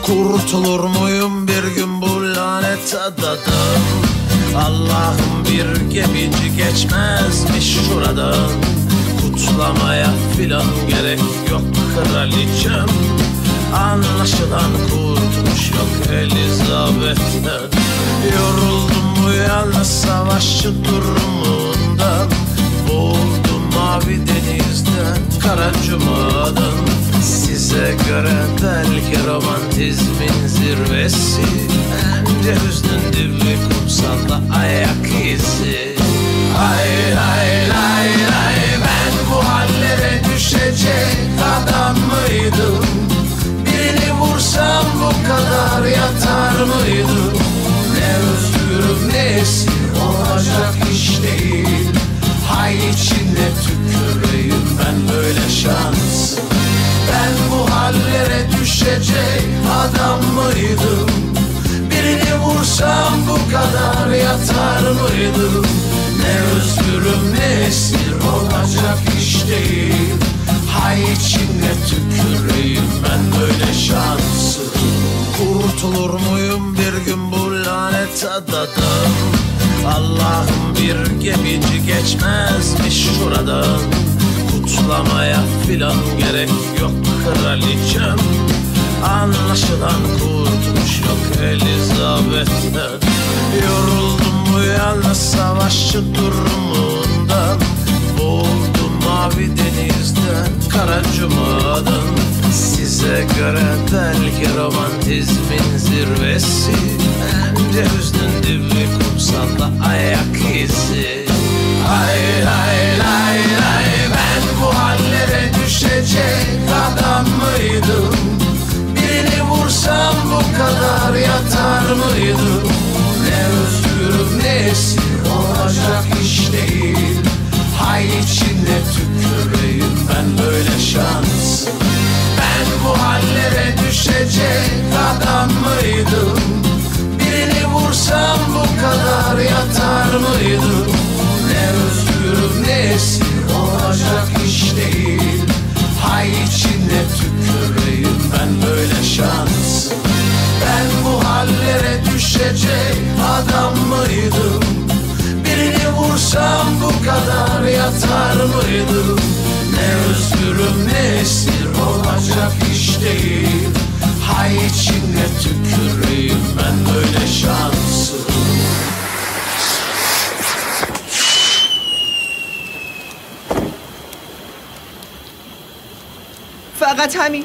Kurtulur muyum bir gün bu lanet adadan? Allah'ım bir gemici geçmezmiş şuradan. Kutlamaya filan gerek yok kraliçem. Anlaşılan kurtuluş yok Elizabeth'ten. Yoruldum bu yalnız savaşçı durumundan. Boğuldum mavi denizden, kara cumadan. Size göre belki romantizmin zirvesi, bence hüznün dibi kumsalda ayak izi. Hay hay hay hay, ben bu hallere düşecek adam mıydım? Birini vursam bu kadar yatar mıydım? Ne özgürüm ne esir, olacak iş değil. Hay içinde tüküreyim, ben böyle şans. Ben bu hallere düşecek adam mıydım? Birini vursam bu kadar yatar mıydım? Ne özgürüm ne esir, olacak iş değil. Hay içinde tüküreyim, ben böyle şanssız. Kurtulur muyum bir gün bu lanet adadan? Allah'ım bir gemici geçmezmiş şuradan. Kutlamaya filan gerek yok kraliçem. Anlaşılan kurtuluş yok Elizabeth'ten. Yoruldum bu yalnız savaşçı durumundan. Boğuldum mavi denizden, kara cumadan. Size göre belki romantizmin zirvesi, bence hüznün dibi kumsalda ayak izi. Hay hay hay hay, ben bu hallere düşecek adam mıydım? Birini vursam bu kadar yatar mıydım? Ne özgürüm ne esir, olacak iş değil. Hay içinde tüküreyim, ben böyle şans. Ben bu hallere düşecek adam mıydım? Birini vursam bu kadar yatar mıydım? Ne özgürüm ne esir, olacak iş değil. Hay içinde tüküreyim, ben böyle şans. Ben bu hallere düşecek adam mıydım? Birini vursam bu kadar yatar mıydım? Ne özgürüm ne esir, olacak iş değil. Hay içinde tüküreyim, ben böyle şanssız. فقط همین؟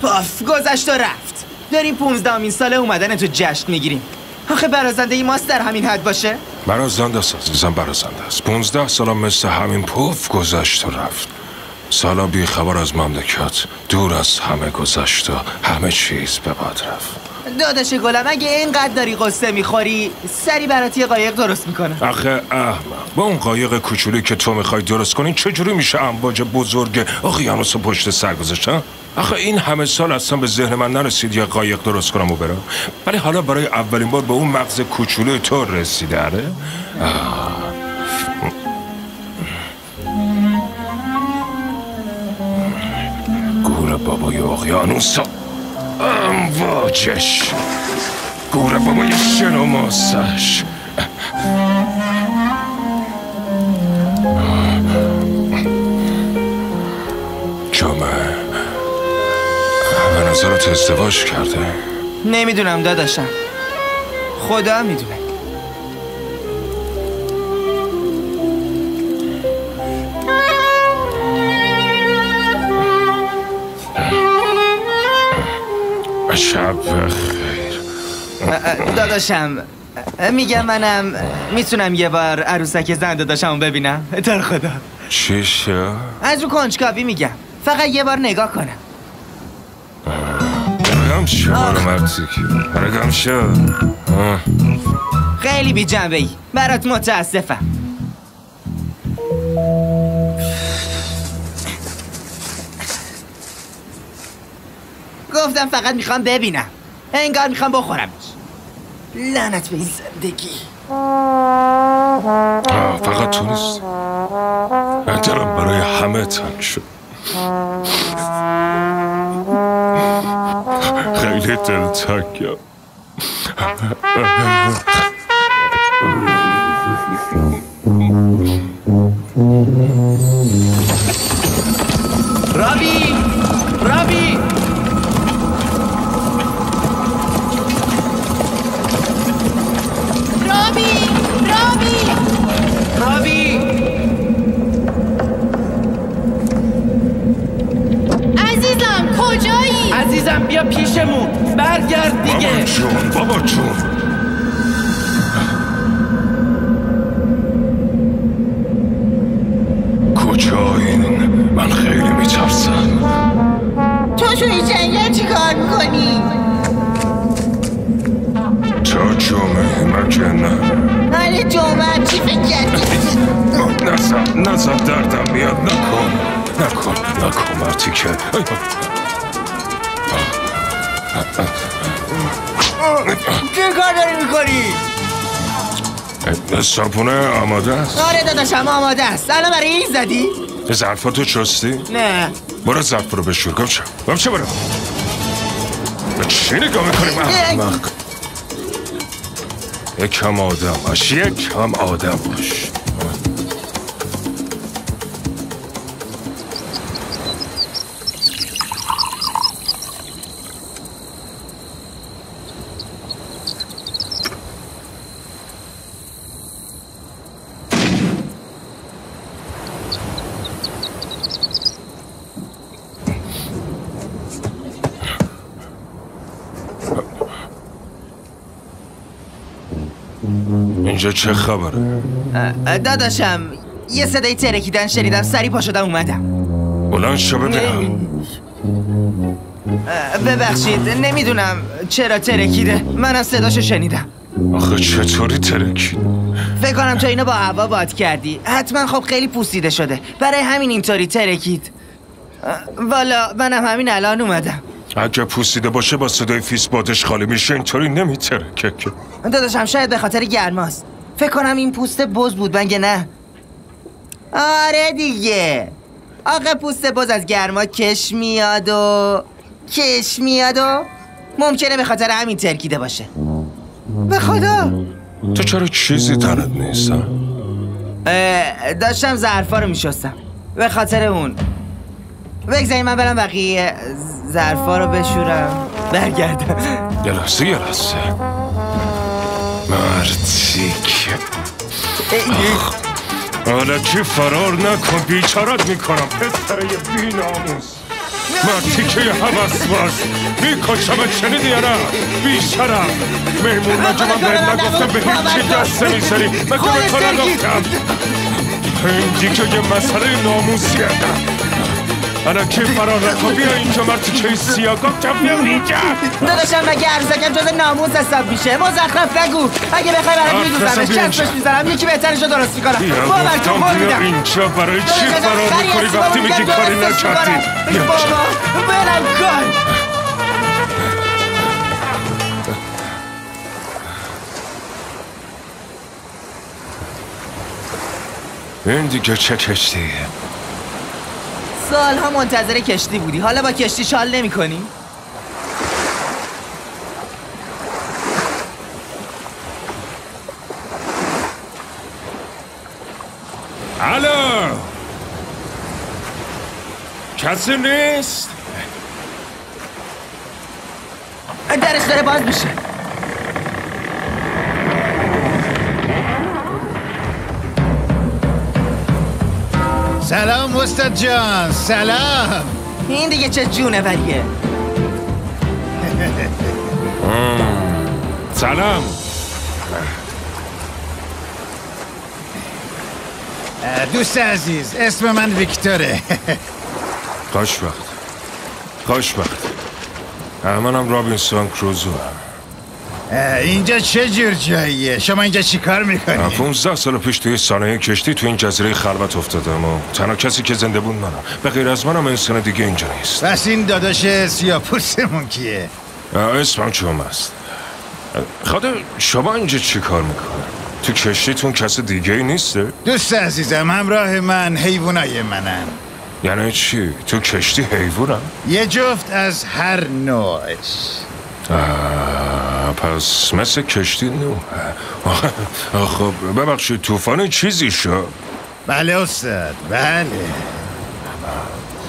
پاف گذشت و رفت. داریم 15مین سال اومدن تو جشن میگیریم. آخه برازنده ماست در همین حد باشه؟ برازنده است عزیزم، برازنده است. 15 سال مثل همین پف گذشت و رفت. سالا بی خبر از مملکت، دور از همه گذشت و همه چیز به باد رفت. داداش گلم اگه اینقدر داری قصه میخوری سری برات یه قایق درست میکنم. آخه احمق، با اون قایق کوچولی که تو میخوای درست کنی چجوری میشه امواج بزرگ اقیانوس پشت سر گذاشتن؟ آخه این همه سال اصلا به ذهن من نرسید یه قایق درست کنم و برم، ولی حالا برای اولین بار به اون مغز کوچولوی تو رسیده. اره؟ گور بابای اقیانوس امواجش، گور بابای شن و ماسش. جامعه به نظرت ازدواج کرده؟ نمیدونم داداشم، خدا میدونه. شب خیر. داداشم میگم منم میتونم یه بار عروسک زن داداشمو ببینم؟ در خدا. چی شد؟ از رو کنجکاوی میگم، فقط یه بار نگاه کنم. رگم شد مرتیکی، رگم شد. خیلی بی جنبه ای، برات متاسفم. گفتم فقط میخوام ببینم، انگار میخوام بخورمش. لعنت به این زندگی. فقط تو نیست، دلم برای همه تنگ شد. خیلی دلتنگم. رابی رابی رابی رابی رابی عزیزم کجایی؟ عزیزم بیا پیشمون برگرد دیگه. بابا جون کجایین؟ من خیلی میترسم. تو توی جنگل چی کار میکنی؟ تا جمعه مگه حال جمعه چی فکر کردی؟ نزد دردم میاد. نکن مرتی که چه کار داری میکنی؟ صابونه آماده است؟ آره داداشم آماده است. الان برای این زدی؟ ظرفاتو چستی؟ نه برو ظرف رو بشور. گم چه برو. به چی نگاه میکنی من؟ یکم آدم باش. اینجا چه خبره؟ داداشم یه صدای ترکیدن شنیدم، سری پا شدم اومدم. بلند شو ببینم. ببخشید نمیدونم چرا ترکیده، منم صداشو شنیدم. آخه چطوری ترکید؟ فکر کنم تو اینو با هوا باد کردی. حتما خب خیلی پوسیده شده، برای همین اینطوری ترکید. والا منم همین الان اومدم. اگه پوسیده باشه با صدای فیس بادش خالی میشه، اینطوری نمیترکه که. داداشم شاید به خاطر گرماست. فکر کنم این پوست بز بود، مگه نه؟ آره دیگه. آقا پوست بز از گرما کش میاد و ممکنه به خاطر همین ترکیده باشه. به خدا تو چرا چیزی تنت نیست؟ داشتم ظرفا رو میشستم، به خاطر اون. بگذاریم من برم بقیه ظرفا رو بشورم برگردم. یه لحظه مرتیک. حالکی فرار نکن، بیچارت میکنم پسره بی ناموس. مرتیکه حوث باز میکشمت، شنیدی یا نه؟ بیشترم میمون مگه من باید نگفتم به هیچی دست میزنی؟ مگه به تو نگفتم؟ این دیگه یه مسئله ناموسیه. الکی فرار نکن، بیا اینجا مرتیکه سیاگاه کم بیا اینجا. داداشم مگه عروسکم جز ناموس حساب میشه؟ مزخرف نگو. اگه بخوای برات میدوزمش، چسبش میزنم، یکی بهترشو درست میکنم. بیا اینجا. برای چی فرار میکنی وقتی میگی کاری نکردی؟ بابا بلم کن. این دیگه چه کشتیه؟ سالها منتظر کشتی بودی، حالا با کشتی شال نمی کنی؟ الو کسی نیست؟ درش داره باز میشه. سلام استاد جان، سلام. این دیگه چه جونوریه؟ سلام. دوست عزیز، اسم من ویکتوره. خوشبخت. منم رابینسون کروزو. اینجا چه جور جاییه؟ شما اینجا چی کار میکنی؟ 15 سال پیش توی سانحه کشتی تو این جزیره خلوت افتادم و تنها کسی که زنده بود منم. به غیر از منم انسان دیگه اینجا نیست. بس این داداش سیاه‌پوستمون کیه؟ اسمم چوم است. خدا شما اینجا چی کار میکنه؟ تو کشتیتون کس دیگه ای نیسته؟ دوست عزیزم، همراه من حیوانای منن. یعنی چی؟ تو کشتی حیوانم؟ یه جفت از هر نوعش. پس مثل کشتی نو. خب ببخشید طوفان چیزی شد؟ بله استاد، بله.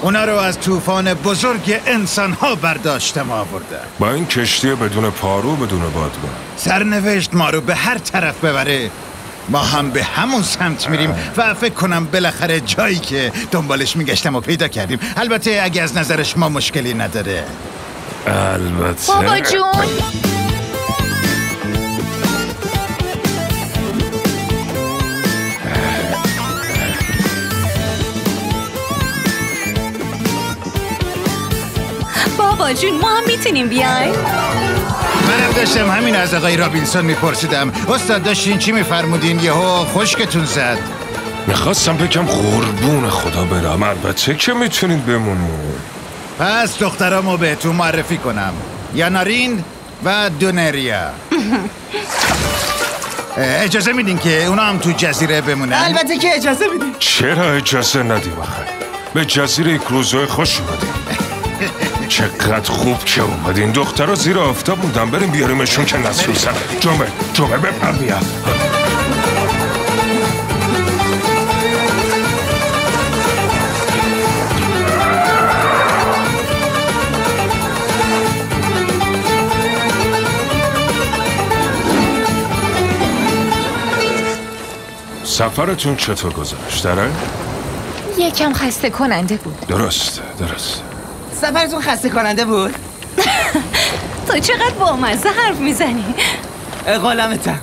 اونا رو از طوفان بزرگ انسان ها برداشتم آوردن. با این کشتی بدون پارو بدون بادبان سرنوشت ما رو به هر طرف ببره، ما هم به همون سمت میریم و فکر کنم بالاخره جایی که دنبالش میگشتم و پیدا کردیم. البته اگه از نظر شما مشکلی نداره. البته بابا جون. بابا جون ما هم میتونیم بیایم؟ منم داشتم همین از آقای رابینسون میپرسیدم. استاد داشتین چی میفرمودین؟ یهو خشکتون زد. میخواستم بگم قربون خدا برم. البته که میتونید بمونید. پس دخترامو بهتون معرفی کنم. یانارین و دونریا. اجازه میدین که اونا هم تو جزیره بمونن؟ البته که اجازه میدیم. چرا اجازه ندیم آخه؟ به جزیره کروزو خوش اومدیم. چقدر خوب که اومدین. دخترها زیر آفتاب موندن، بریم بیاریمشون که نسوزن. جمعه بپر بیا. سفرتون چطور گذشت داره؟ یکم خسته کننده بود. درست. سفرتون خسته کننده بود؟ تو چقدر بامزه حرف میزنی؟ قلمتم.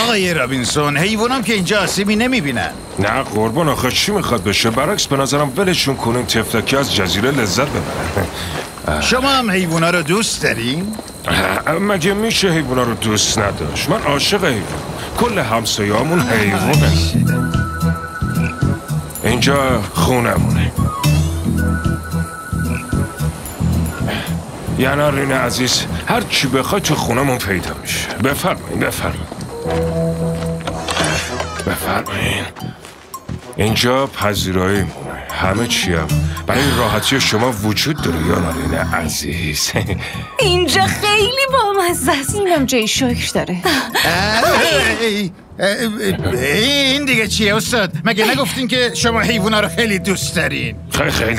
آقای رابینسون، حیوانام که اینجا آسیبی نمیبینن. نه قربان، آخه چی میخواد بشه؟ برعکس به نظرم ولشون کنین تفلکی از جزیره لذت ببرن. شما هم حیوانا رو دوست دارین؟ مگه میشه حیوانا رو دوست نداشت؟ من عاشق حیوان. کل همسایه‌هامون حیوانه. اینجا خونمونه. یانارین عزیز، هر چی بخوای تو خونمون پیدا میشه. بفرمایین. اینجا پذیراییمونه. همه چیم برای راحتی شما وجود داره یانارین عزیز. اینجا خیلی بامزه است. اینم جای شکر داره. این دیگه چیه استاد؟ مگه نگفتین که شما حیوانا رو خیلی دوست دارین؟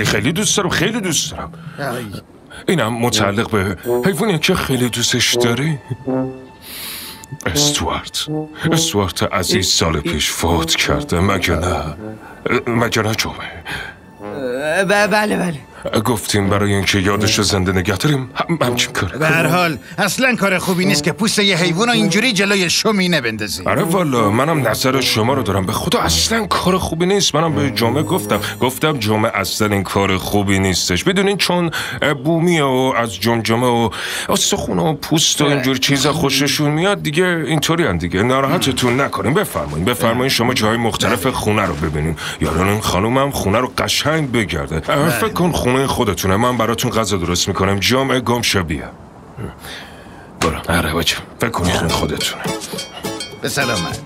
خیلی دوست دارم. اینم متعلق به حیوانی که خیلی دوستش داری؟ استوارت عزیز سال پیش فوت کرده. مگه نه جمعه؟ بله. گفتیم برای اینکه یادش رو زنده نگه داریم همچین کاره. به هر حال اصلا کار خوبی نیست که پوست یه حیوان رو اینجوری جلوی شومینه بندازی. آره والا، منم نظر شما رو دارم. به خدا اصلا کار خوبی نیست. منم به جمعه گفتم جمعه اصلا این کار خوبی نیستش. بدونین چون بومیه و از جمجمه و استخون و پوست و اینجور چیزا خوششون میاد دیگه. اینطوری دیگه. ناراحتتون نکنین. بفرمایین شما جای مختلف خونه رو ببینین. یاران این خانومم خونه رو قشنگ بگرده. فکر کن خونه خودتونه. من براتون غذا درست میکنم. جمعه گم شو بیا. برو. آره بچه، فکر کنی خونه خودتونه. به سلامت.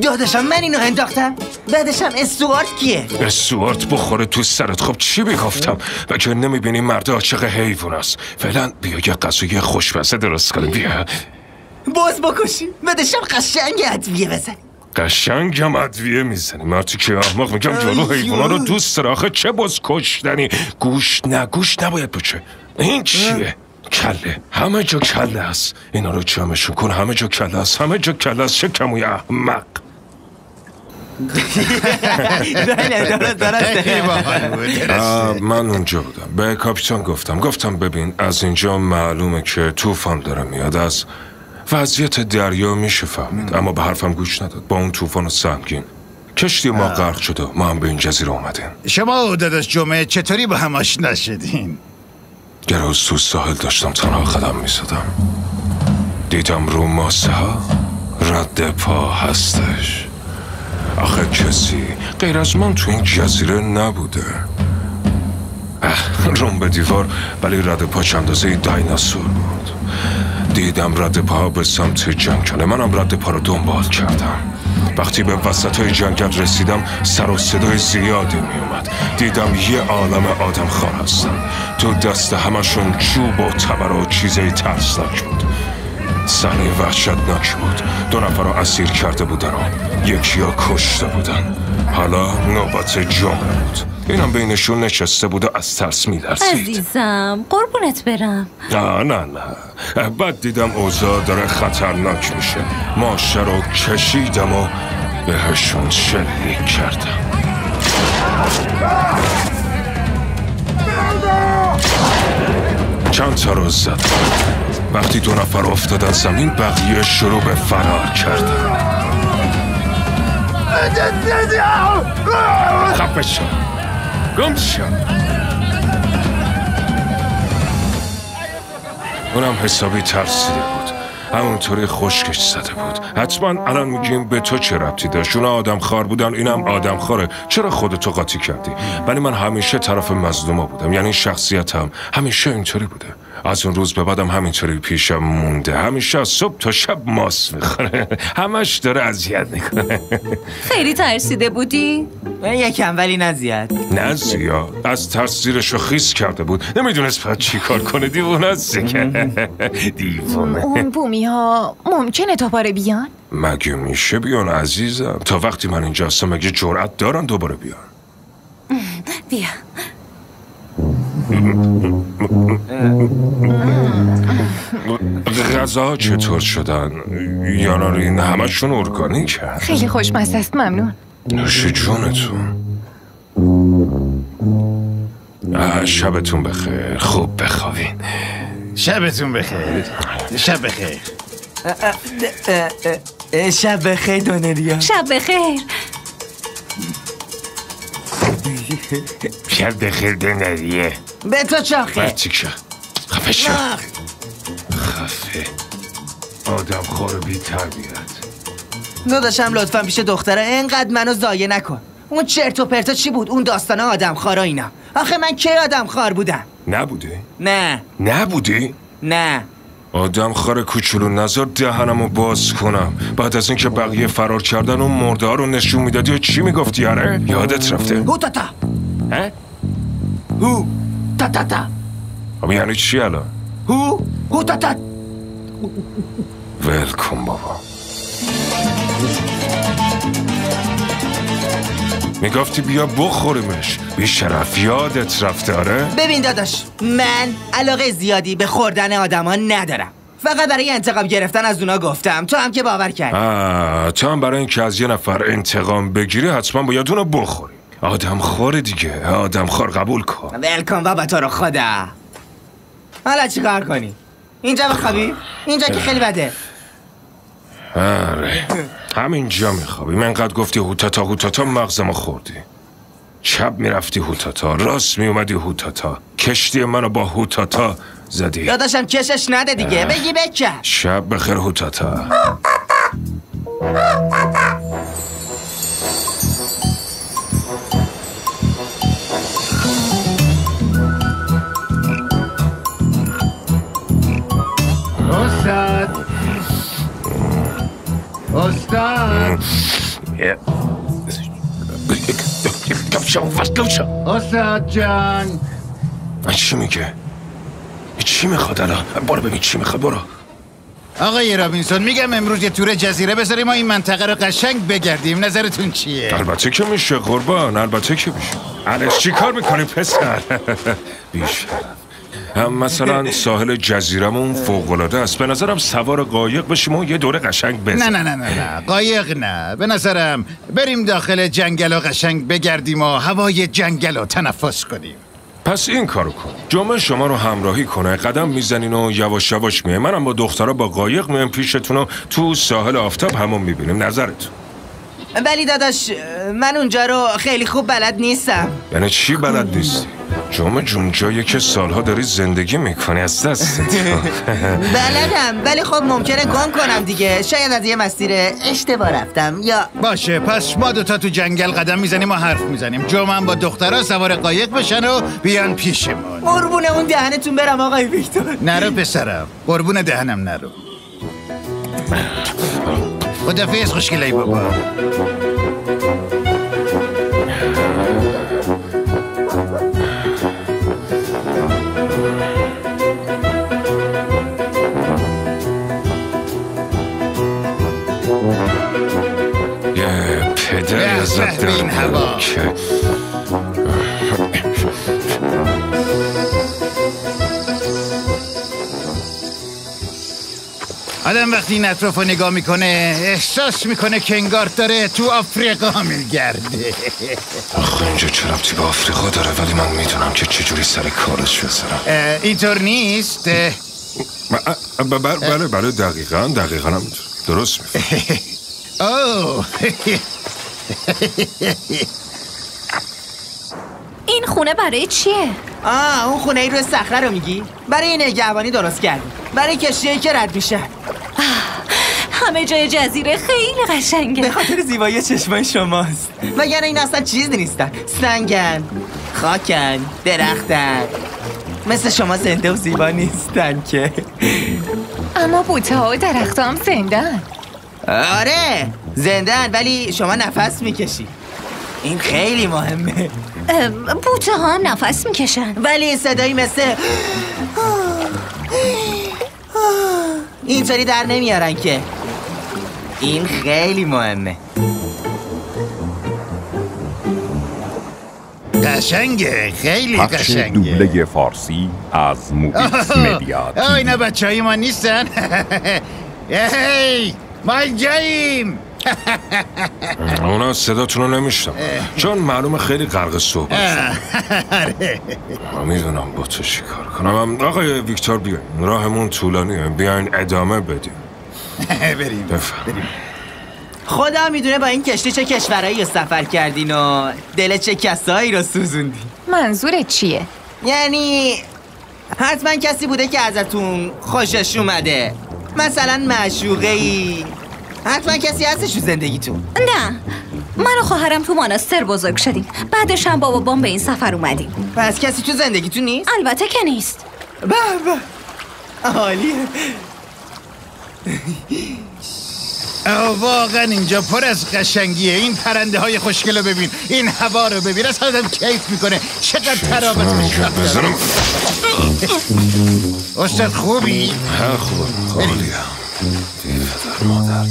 داداشم من اینو انداختم. بعدشم استوارت کیه؟ استوارت بخوره تو سرت. خب چی بگفتم؟ بچه نمیبینی مرد عاشق حیوان است. فعلا بیا یه غذای خوشمزه درست کنیم. بیا باز بکشیم. بعدشم قشنگ ادویه بزنیم. قشنگم ادویه میزنی؟ مرتی که احمق. میگم جلو حیوانا رو دوست داره. آخه چه باز کشتنی؟ گوشت نباید بچه. این چیه؟ کله. همه جا کله هست. اینا رو جمعشون کن. همه جا کله هست. چه کموی احمق. من اونجا بودم. به کاپیتان گفتم ببین از اینجا معلومه که طوفان داره میاد. از وضعیت دریا میشه فهمید. اما به حرفم گوش نداد. با اون طوفان سنگین کشتی ما غرق شده. ما هم به این جزیره اومدیم. شما و داداش جمعه چطوری با هم آشنا شدین؟ یه روز تو ساحل داشتم تنها قدم میزدم. دیدم رو ماسه ها رد پا هستش. آخه کسی غیر از من تو این جزیره نبوده. روم به دیوار، ولی رد پا چندازه دایناسور بود. دیدم رد پا به سمت جنگله. منم رد پا رو دنبال کردم. وقتی به وسطای جنگل رسیدم سر و صدای زیادی می اومد. دیدم یه عالم آدم خار هستن. تو دست همشون چوب و تبر و چیزای ترسناک بود. صحنه وحشتناک بود. 2 نفر رو اسیر کرده بودن و یکی ها کشته بودن. حالا نوبت جمعه بود. اینم بینشون نشسته بود و از ترس می‌لرزید. عزیزم قربونت برم. نه بعد دیدم اوضاع داره خطرناک میشه. ماشه رو کشیدم و بهشون شلیک کردم. چند تا رو زدم. وقتی 2 نفر افتادن زمین بقیه شروع به فرار کردن. خفه شو، گم شو. اونم حسابی ترسیده بود. همونطوری خشکش زده بود. حتما الان میگیم به تو چه ربطی داشت؟ اونا آدم خار بودن، اینم آدم خاره. چرا خودتو قاطی کردی؟ ولی من همیشه طرف مظلوما بودم. یعنی شخصیتم همیشه اینطوری بوده. از اون روز به بعدم همینطوری پیشم مونده. همیشه از صبح تا شب ماس میخوره. همش داره اذیت میکنه. خیلی ترسیده بودی؟ یکم ولی نه زیاد. نه زیاد. از ترس زیرشو خیس کرده بود. نمیدونست باید چی کار کنه. دیوونه است دیوونه. اون بومی ها ممکنه دوباره بیان؟ مگه میشه بیان عزیزم؟ تا وقتی من اینجا هستم مگه جرأت دارن دوباره بیان؟ بیا. غذا چطور شدن؟ یانارین همشون ارگانیک هست. خیلی خوشمزه است، ممنون. نوش جونتون. شبتون بخیر، خوب بخوابین. شبتون بخیر. شب بخیر. شب بخیر دونریا. شب بخیر. شب بخیر دنریه. به تو چاخه. بچه شو. خفه شو. خفه. آدم خور بی تربیت. داداشم لطفا پیش دختره اینقدر منو ضایع نکن. اون چرت و پرتا چی بود؟ اون داستانه آدم خارا اینا. آخه من کی آدم خار بودم؟ نبودی؟ نه. نبودی؟ نه. آدم خار کوچولو نظر دهنمو باز کنم. بعد از اینکه بقیه فرار کردن و مرده ها رو نشون میدادی و چی میگفتی؟ آره؟ یادت رفته؟ هو تا تا. ها؟ هو تا تا تا. خب یعنی چی الان؟ هو تا تا. ولکن بابا. میگفتی بیا بخوریمش. بیشرف یادت رفته آره؟ ببین داداش، من علاقه زیادی به خوردن آدما ندارم. فقط برای انتقام گرفتن از اونا گفتم. تو هم که باور کردی. تو هم برای اینکه از یه نفر انتقام بگیری حتما باید اونو بخوری. آدم خور دیگه. آدم خور قبول کن. ولکن بابا تو رو خدا. حالا چی کار کنی؟ اینجا بخوابی؟ اینجا که خیلی بده. آره همینجا میخوابی. من قد گفتی هوتاتا مغزمو خوردی. چپ میرفتی هوتاتا، راست میومدی هوتاتا. کشتی منو با هوتاتا زدی. داداشم کشش نده دیگه. بگی بکش. شب بخیر هوتاتا. استاد استاد جان. چی میگه؟ چی میخواد الان؟ برو ببین چی میخواد. برو. آقای رابینسون میگم امروز یه تور جزیره بذاریم ما این منطقه رو قشنگ بگردیم. نظرتون چیه؟ البته که میشه قربان. البته که میشه. الان چی کار میکنی پسر؟ بیشتر مثلا ساحل جزیرمون فوق‌العاده است. به نظرم سوار قایق بشیم و یه دوره قشنگ بزنیم. نه قایق نه. به نظرم بریم داخل جنگل و قشنگ بگردیم و هوای جنگل رو تنفس کنیم. پس این کارو کن. جمعه شما رو همراهی کنه. قدم میزنین و یواش یواش میه. منم با دخترها با قایق میام پیشتون و تو ساحل آفتاب همون میبینیم. نظرتون؟ ولی داداش من اونجا رو خیلی خوب بلد نیستم. یعنی چی بلد نیستی؟ جمعه جون جایی که سالها داری زندگی میکنی از دستت. بلدم ولی خب ممکنه گم کنم دیگه. شاید از یه مسیر اشتباه رفتم یا باشه. پس ما دوتا تو جنگل قدم میزنیم و حرف میزنیم. جمعه با دخترها سوار قایق بشن و بیان پیشمون. قربون اون دهنتون برم آقای ویکتور. نرو پسرم، قربون دهنم نرو. خدافظ خوشگلای بابا. یه پدری ازت در این هوا که آدم وقتی این اطراف رو نگاه میکنه احساس میکنه که انگار داره تو آفریقا میگرده. آخه اینجا چه ربطی به آفریقا داره؟ ولی من میدونم که چجوری سر کارش بذارم. اینطور نیست؟ بله دقیقا هم درست میفهم. اوه این خونه برای چیه؟ اون خونه ای روی صخره رو میگی؟ برای نگهبانی درست کردی، برای کشتیایی که رد میشن. همه جای جزیره خیلی قشنگه. به خاطر زیبایی چشمای شماست. وگرنه این اصلا چیزی نیستن. سنگن، خاکن، درختن. مثل شما زنده و زیبا نیستن که. اما بوته ها و درخت هم زندن. آره زندن، ولی شما نفس میکشی. این خیلی مهمه. بوته ها هم نفس میکشن، ولی صدایی مثل اینطوری در نمیارن که. این خیلی مهمه. قشنگه، خیلی پخش قشنگه. دوبله فارسی از موبیس مدیا. اینا بچه های ما نیستن؟ هی ما اینجاییم. اونا صداتون رو نمیشتم چون معلومه خیلی غرق صحبت میدونم با تو چی کار کنم. آقای ویکتور بیاین، راهمون طولانیه، بیاین ادامه بدیم. بریم. خدا میدونه با این کشتی چه کشورهایی رو سفر کردین و دل چه کسایی رو سوزوندین. منظورت چیه؟ یعنی حتما کسی بوده که ازتون خوشش اومده، مثلا معشوقه‌ای. حتما کسی هستش تو زندگیتون. نه، من و خواهرم تو مانستر بزرگ شدیم، بعدش هم با بابام به این سفر اومدیم. پس کسی تو زندگیتون نیست؟ البته که نیست. عالیه. واقعا اینجا پر از قشنگیه. این پرنده های خوشگل رو ببین، این هوا رو ببین، از آدم کیف میکنه. چقدر ترابط بزنم. استاد خوبی؟ خوبه، عالیه. پدر مادر.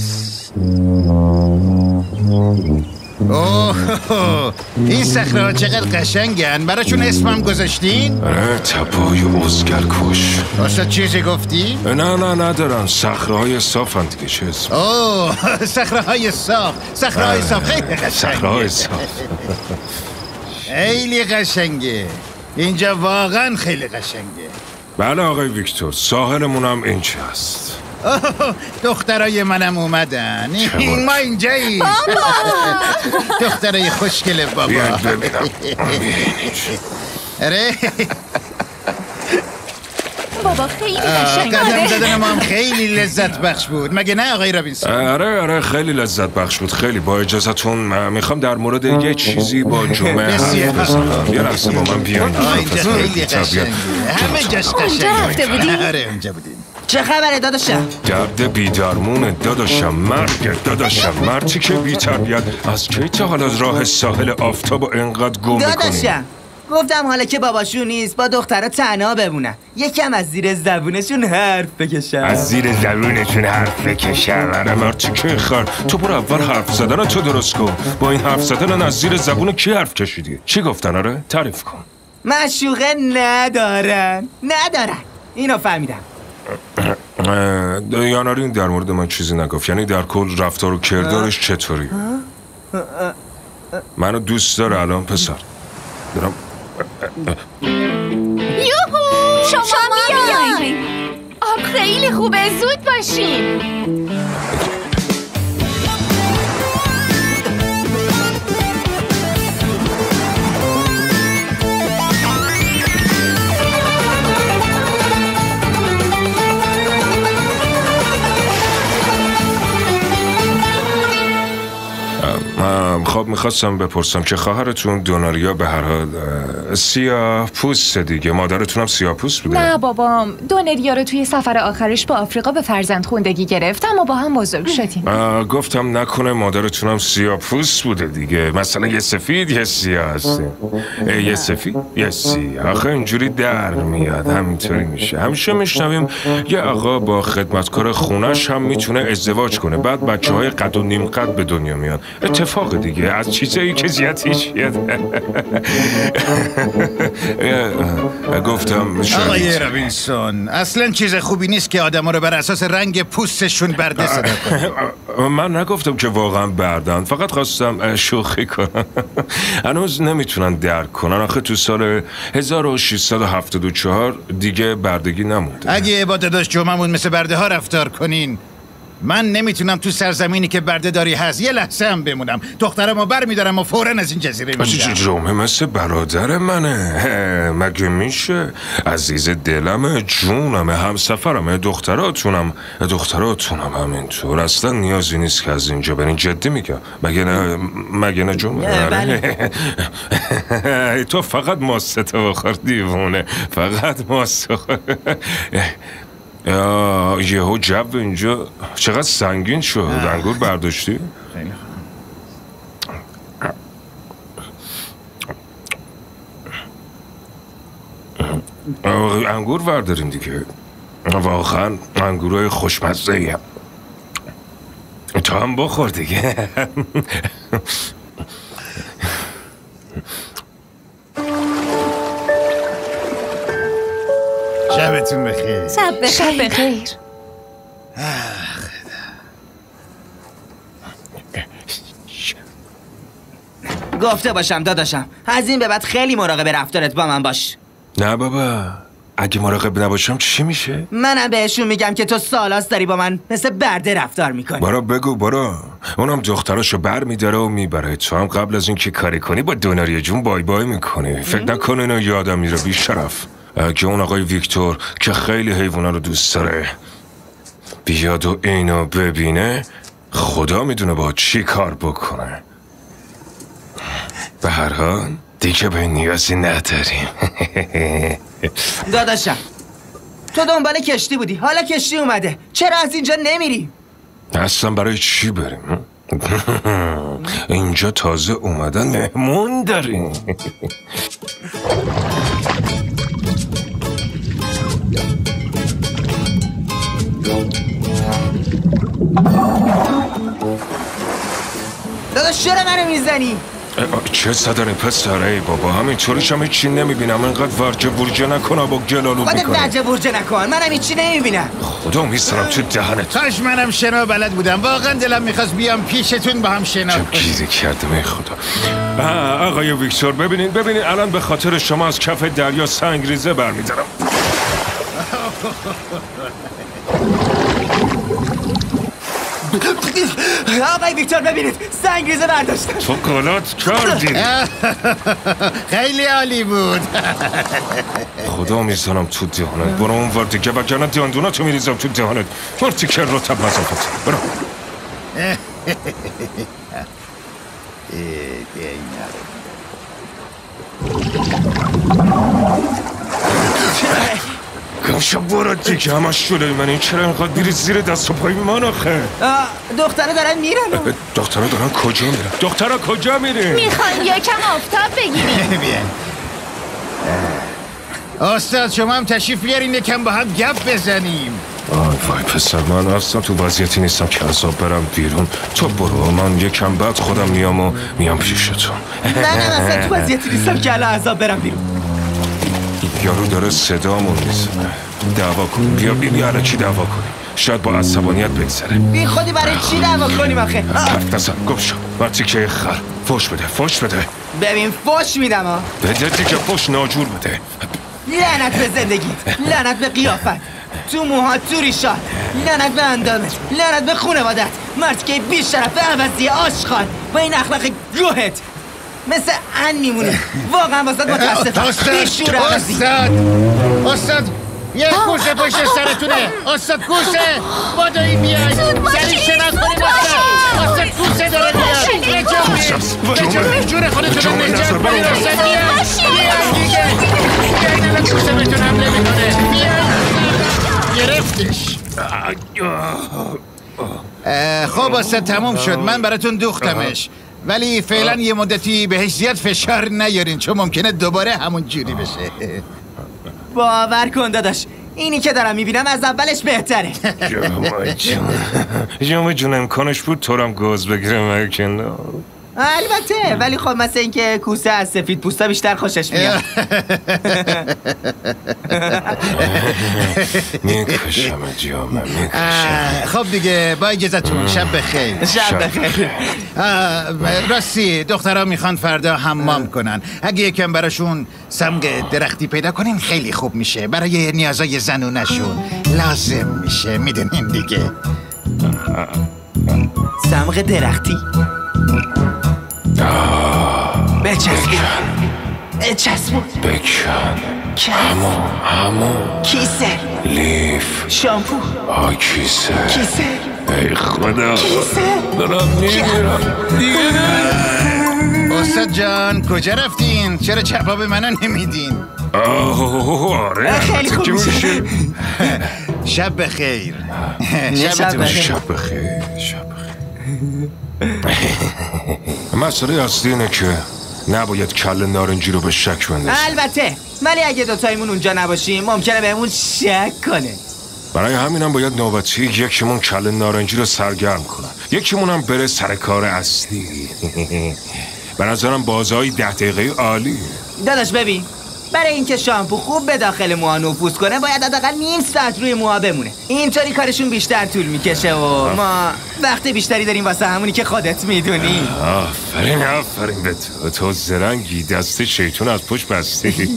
اوه این صخره ها چقدر قشنگن. براشون اسمم گذاشتین؟ تپای ازگل کش. استاد چیزی گفتی؟ نه ندارن. صخره های صاف هم دیگه. چه اسم؟ اوه صخره های صاف. صخره های صاف خیلی قشنگه. صخره های صاف خیلی قشنگه. اینجا واقعا خیلی قشنگه. بله آقای ویکتور، ساحلمون هم اینجا هست. دخترای منم اومدن. ما اینجاییم. دخترای خوشگل بابا. بیاید ببینم. اره بابا خیلی قشنگه. قدم زدن ما هم خیلی لذت بخش بود، مگه نه آقای رابینسون؟ آره خیلی لذت بخش بود. خیلی با اجازتون میخوام در مورد یه چیزی با جمعه حرف بزنم. یه لحظه با من بیاین. اینجا خیلی قشنگه، همه جاش قشنگه. اونجا رفته بودی؟ آره اونجا بودیم. چه خبره داداشم؟ درد بیدرمون داداشم، مرگ داداشم، مرتی که بی تربیت. از کی تا حالا راه ساحل آفتاب و انقدر گم میکنی؟ داداشم گفتم حالا که باباشون نیست با دخترها تنها بمونن، یکم از زیر زبونشون حرف بکشن. از زیر زبونشون حرف بکشن؟ آره مرتی که خر، تو برو اول حرف زدن تو درست کن. با این حرف زدن از زیر زبون کی حرف کشیدی؟ چی گفتن؟ آره تعریف کن. معشوقه ندارن. اینو فهمیدم. یانارین در مورد من چیزی نگفت. یعنی در کل رفتار و کردارش چطوری؟ منو دوست داره الان پسر؟ دارم یوهو شما بیاین. آب خیلی خوبه، زود باشین. خب میخواستم بپرسم که خواهرتون دوناریا به هر حال سیاه پوست دیگه. مادرتونم سیاه پوست بوده؟ نه بابام، دونریا رو توی سفر آخرش با آفریقا به فرزند خوندگی گرفت، اما با هم بزرگ شدیم. گفتم نکنه مادرتونم سیاه پوست بوده دیگه. مثلا یه سفید یه سیاه هستیم. یه سفید یه سیاه. آخه اینجوری در میاد، همینطوری میشه. همیشه میشنویم یه آقا با خدمتکار خونش هم میتونه ازدواج کنه، بعد بچه‌های قد و نیم قد به دنیا میاد. اتفاق دیگه، از چیزایی که زیادیش گفتم آقای رابینسون، اصلا چیز خوبی نیست که آدم رو بر اساس رنگ پوستشون برده صدا کنه. من نگفتم که واقعا بردن، فقط خواستم شوخی کنم. هنوز نمیتونن درک کنن. آخه تو سال 1674 دیگه بردگی نمونده. اگه با داداش جمعمون مثل برده ها رفتار کنین، من نمیتونم تو سرزمینی که برده داری هست یه لحظه هم بمونم. دخترمو بر میدارم و فوراً از این جزیره میرم. جمعه مثل برادر منه، مگه میشه؟ عزیز دلمه، جونمه، همسفرمه، دختراتونم همینطور. اصلا نیازی نیست که از اینجا برین. جدی میگم. مگه نه جمعه؟ بله. تو فقط ماستو بخور دیوونه، فقط ماستو. یهو جو اینجا چقدر سنگین شد. انگور برداشتی؟ انگور برداریم دیگه. واقعا انگورای خوشمزه ایم. تو هم بخور دیگه. شبتون بخیر. شب بخیر. گفته باشم داداشم، از این به بعد خیلی مراقب رفتارت با من باش. نه بابا، اگه مراقب نباشم چی میشه؟ منم بهشون میگم که تو سالاست داری با من مثل برده رفتار میکنی. برا بگو برا. اونم دختراشو بر میداره و میبره. تو هم قبل از این که کاری کنی با دوناری جون بای بای میکنی. فکر نکنه اینو یادم میره. بی شرف. که اون آقای ویکتور که خیلی حیوونا رو دوست داره بیاد و اینو ببینه، خدا میدونه با چی کار بکنه. به هر حال دیگه به نیازی نداریم. داداشم، تو دنبال کشتی بودی، حالا کشتی اومده، چرا از اینجا نمیری؟ اصلا برای چی بریم؟ اینجا تازه اومدن مهمون داریم. داداش چرا منو میزنی؟ چه صدره پسره بابا، همینطوریش هم هیچی نمیبینم. اینقدر ورجه برجه نکن با گلالود میکنه. خودت ورجه برجه نکن، منم هیچی نمیبینم. خدا میسرم تو دهنت. کاش منم شنا بلد بودم. واقعا دلم میخواست بیام پیشتون با هم شنا کنیم. چه گیری کردم ای خدا. آقای ویکتور ببینین الان به خاطر شما از کف دریا سنگریزه برمیدارم. آقای ویکتور ببینید، سنگریزه برداشتم. تو غلط کردی. خیلی عالی بود. خدا میزنم تو دهانت. برو اون ور دیگه وگرنه دندوناتو میریزم تو دهانت. مرتی که رتب مزافت. برو. گمشو برو دیگه، همش شده من. این چرا اینقدر بیری زیر دست و پای من آخه؟ دختره دارن میرن. دختره دارن کجا میرن؟ دختره کجا میرین؟ میخوایم یکم آفتاب بگیریم. بیان استاد، شما هم تشریف بیارین یکم با هم گپ بزنیم. وای پسر، من اصلا تو وضعیتی نیستم که عذاب برم بیرون. تو برو، من یکم بعد خودم میام پیشتون. نه اصلا تو وضعیتی نیستم که الان عذاب برم بیرون. یارو داره صدامون میزنه. دعوا کن. بیا علکی دعوا کنی. شاید با عصبانیت بگذره. بی خودی برای چی دعوا کنیم آخه؟ حرف نزن، گم شو. مرتی که خر. فوش بده. ببین فوش میدم ها. بده دیگه، فوش ناجور بده. لعنت به زندگیت، لعنت به قیافت، تو موهات، تو ریشات، لعنت به اندامت، لعنت به خونوادت. مرد که بیشرف عوضی آشغال با این اخلاق گوهت مثل ان میمونه. واقعا واسه متاسفم. بیشور عوضی. استاد یه کوسه پشت سرتونه. استاد کوسه بادایی بیاید. سریع شنا کنیم استاد کوسه داره بیاد. جون خودتون نجات بدید. استاد بیاید. خب واسه تموم شد، من براتون دوختمش، ولی فعلا یه مدتی بهش زیاد فشار نیارین چون ممکنه دوباره همون جوری بشه. باور کن داداش، اینی که دارم میبینم از اولش بهتره. جامعه جون امکانش بود تورم گاز بگیرم مکن. البته، ولی خب مثل این که کوسه از سفید پوستا بیشتر خوشش میاد. میکشم جامعه، میکشم. خب دیگه با اجازتون، شب بخیر. شب بخیر. راستی دخترها میخوان فردا حمام کنن، اگه یکم براشون سمق درختی پیدا کنین خیلی خوب میشه، برای نیازای زنونشون لازم میشه، میدونین دیگه. سمق درختی بچسبون بکن همون کیسه لیف شامپو کیسه ای خدا کیسه دارم میمیرم دیگه. استاد جان کجا رفتین؟ چرا جواب منو نمیدین؟ آره خیلی خوب میشه. شب بخیر. شب بخیر. مسئله اصلی اینه که نباید کله نارنجی رو به شک بندازیم. البته، ولی اگه دوتایمون اونجا نباشیم ممکنه بهمون شک کنه. برای همینم باید نوبتی یکیمون کله نارنجی رو سرگرم کنه، یکیمون هم بره سر کار اصلی. به نظرم بازهای 10 دقیقه عالی. داداش ببین، برای اینکه شامپو خوب به داخل موها نفوذ کنه باید حداقل نیم ساعت روی موها بمونه. اینطوری کارشون بیشتر طول میکشه و ما وقت بیشتری داریم واسه همونی که خودت میدونی. آفرین به تو زرنگی، دست شیطون از پشت بستی.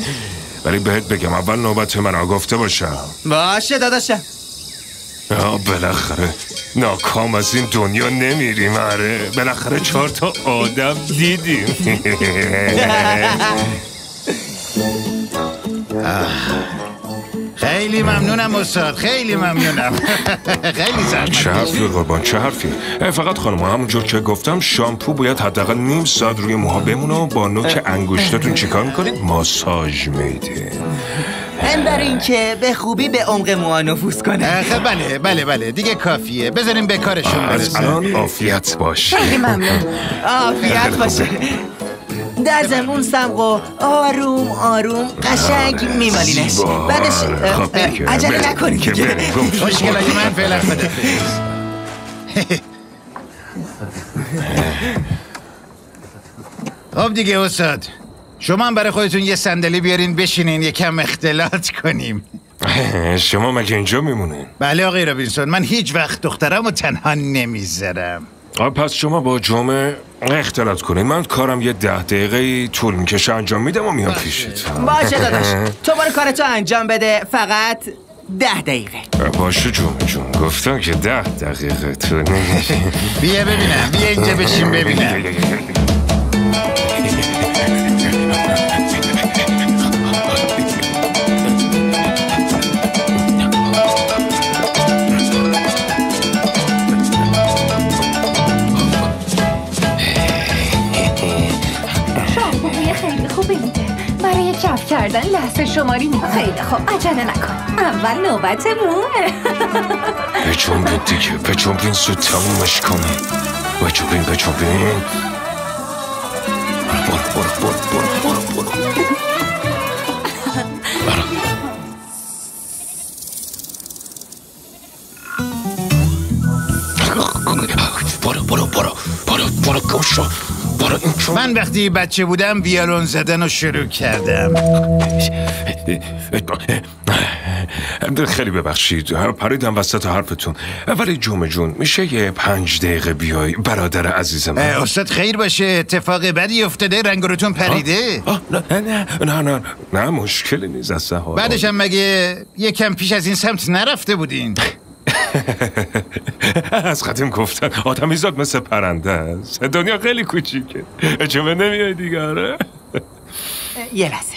ولی بهت بگم اول نوبت من آگفته باشم. باشه داداشم. بالاخره ناکام از این دنیا نمیریم. آره بالاخره 4 تا آدم دیدیم. خیلی ممنونم استاد، خیلی ممنونم. خیلی زحمت. چه حرفی قربان، چه حرفی. فقط خانم همونجور که گفتم شامپو باید حداقل نیم ساعت روی موها بمونه و با نوک انگشتاتون چیکار میکنید؟ ماساژ میده. این برای اینکه به خوبی به عمق موها نفوذ کنه. بله دیگه کافیه، بذاریم به کارشون برسه. از الان عافیت باشه. خیلی ممنون. عافیت باشه. در زمون سمقو آروم قشنگ میمالینش. بعدش عجله نکنید دیگه. خوشگلای من فعلا خدافظ. خب دیگه استاد، شما هم برای خودتون یه صندلی بیارین بشینین یکم اختلاط کنیم. شما مگه اینجا میمونین؟ بله آقای رابینسون، من هیچ وقت دخترمو تنها نمیذارم. پس شما با جمعه اختلاط کنین، من کارم یه 10 دقیقه طول میکشه انجام میدم و میام پیشت. باشه داداش، تو برو کارتو انجام بده، فقط 10 دقیقه. باشه جون گفتم که 10 دقیقه تو نمیشه. بیا ببینم، بیا اینجا بشین ببینم. برای کف کردن لحظه شماری میکنم. خیلی خوب، عجله نکن، اول نوبتمونه. بجنبین دیگه، بجنبین زود تمومش کنیم. بجنبین برو گوشو. من وقتی بچه بودم ویولون زدن رو شروع کردم. خیلی ببخشید پریدم وسط حرفتون، ولی جون میشه یه 5 دقیقه بیای برادر عزیزم؟ استاد خیر باشه، اتفاق بدی افتاده، رنگ روتون پریده؟ نه مشکلی نیست اصلا. بعدش هم مگه یکم پیش از این سمت نرفته بودین؟ از قدیم گفتن آدمیزاد مثل پرنده است، دنیا خیلی کوچیکه. چون نمیای دیگه؟ آره یه لحظه.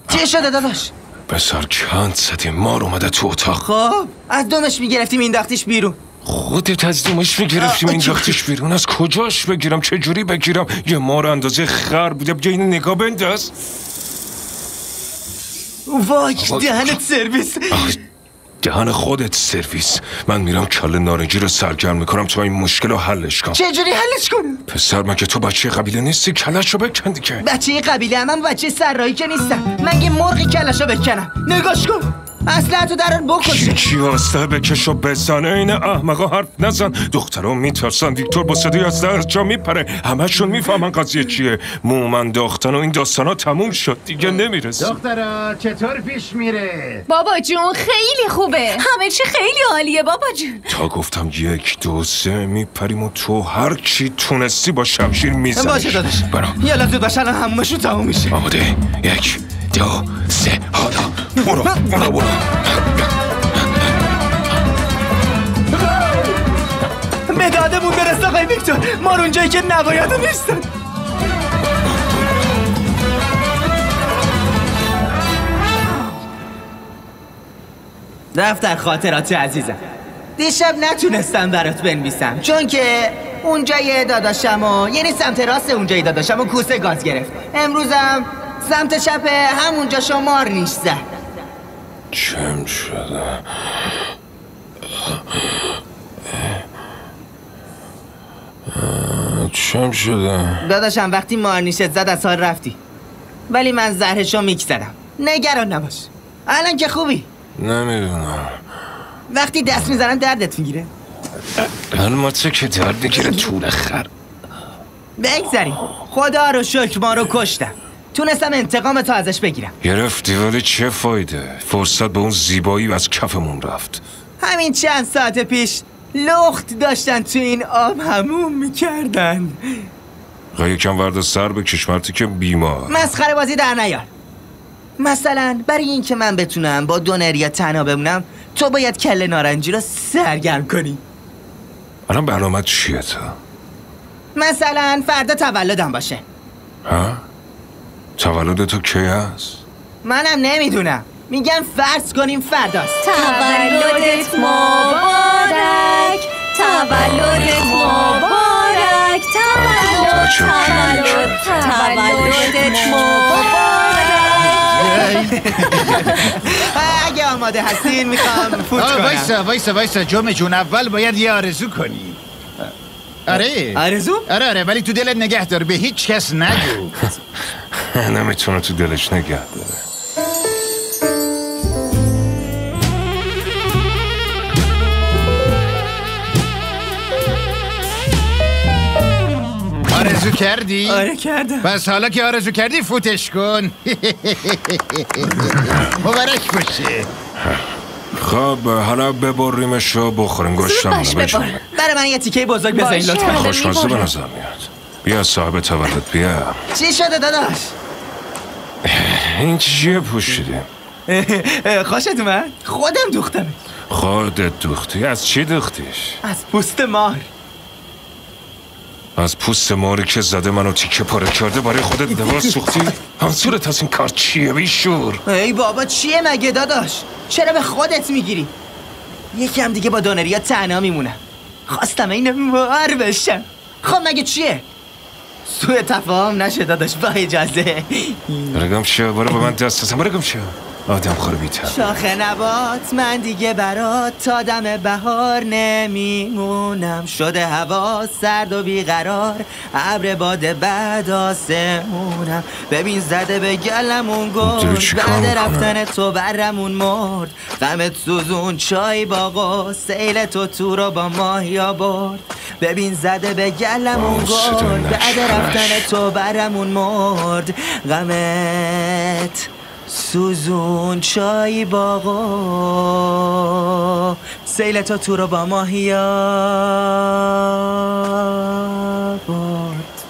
چی شده داداش؟ بسار چند زدیم مار اومده تو اتاق. خب از دومش میگرفتیم اینداختیش بیرون. خودت از دومش میگرفتیم اینداختیش بیرون؟ از کجاش بگیرم؟ چه جوری بگیرم؟ یه مار اندازه خر بوده، بیا اینو نگاه بنداز. وای دهنت سرویس. دهن خودت سرویس. من میرم کله نارنجی رو سرگرم میکنم تا این مشکل رو حلش کنم. چجوری حلش کنم؟ پسر مگه تو بچه قبیله نیستی؟ کلش رو بکن دیگه. بچه قبیله هم بچه سرایی که نیستم. من یه مرغی کلش رو بکنم. نگاش کن اصلا تو درن بکشه. کی واسه بکش و بزنه؟ این احمقا حرف نزن. دخترها میترسن. ویکتور با صدای از در جا میپره. همشون میفهمن قضیه چیه. موم انداختن و این داستانا تموم شد دیگه. نمیرسه. دخترا چطور پیش میره؟ بابا جون خیلی خوبه. همه چی خیلی عالیه بابا جون. تا گفتم 1 2 3 میپریم و تو هر کی تونستی با شمشیر میزنی. باشه داداش. یالا زود باشه الان همه‌شون تموم میشه. آماده؟ 1 2 3 حالا برو. به دادمون برسه آقای ویکتور. ما رو اونجایی که نباید نیستن. دفتر خاطرات عزیزم، دیشب نتونستم برات بنویسم چون که اونجای داداشم یعنی سمت راست اونجای داداشم کوسه گاز گرفت. امروزم سمت چپ همونجا شمار نیش زد. چم شده؟ چم شده؟ داداشم وقتی مارنیشت زد از حال رفتی، ولی من زهرشو میکسرم. نگران نباش. الان که خوبی؟ نمیدونم. وقتی دست میزنم دردت میگیره؟ البته که درد میگیره طول خر. بگذاریم. خدا رو شکر ما رو کشتم. تونستم انتقام تو ازش بگیرم. گرفتی ولی چه فایده؟ فرصت به اون زیبایی از کفمون رفت. همین چند ساعت پیش لخت داشتن تو این آب هموم میکردن. یکم ورد سر به کشمرتی که بیمار. مسخره بازی در نیار. مثلا برای این که من بتونم با دونریا تنها بمونم تو باید کله نارنجی رو سرگرم کنی. الان برنامه چیه تو؟ مثلا فردا تولدم باشه. ها؟ تولد تو کی هست؟ منم نمیدونم. میگم فرض کنیم فرداست. تولدت مبارک، تولدت مبارک، تولدت مبارک. اگه آماده هستین میخوام فوت کنم. وایسا جمعه جون. اول باید یه آرزو کنی. آره آرزو؟ آره ولی تو دلت نگه دار. به هیچ کس نگو. نمیتونه تو دلش نگه داره. آرزو کردی؟ آره کردم. پس حالا که آرزو کردی فوتش کن. مبارک باشه. خب حالا ببریمش و بخوریم. گوشتمونو بجونیم. برای من یه تیکه بزرگ بزنین لطفا. خوشمزه به نظر میاد. بیا صاحب تولد بیا. چی شده داداش؟ این چیه پوشیدیم؟ خوشت اومد؟ خودم دوختم. خودت دوختی؟ از چی دوختیش؟ از پوست مار. از پوست ماری که زده منو تیکه پاره کرده برای خودت لباس سوختی؟ منظورت از این کار چیه بیشور؟ ای بابا چیه مگه داداش؟ چرا به خودت میگیری؟ یکم دیگه با دونریا تنها میمونم. خواستم این مار بشم. خب مگه چیه؟ سوء تفاهم نشه داداش با اجازه. برگم شو برو به من دست بزن. برگم شو آدم خور بیتر. شاخ نبات من دیگه برات تا دم بهار نمیمونم. شده هوا سرد و بیقرار، ابر باد بد آسمونم. ببین زده به گلمون گرد، بعد رفتن تو برمون مرد. غمت سوزون چای باقا، سیل تو رو با ماهیا برد. ببین زده به گلمون گرد، بعد رفتن تو برمون مرد. غمت سوزون چای باقا، سیل تو رو با ماهیا برد.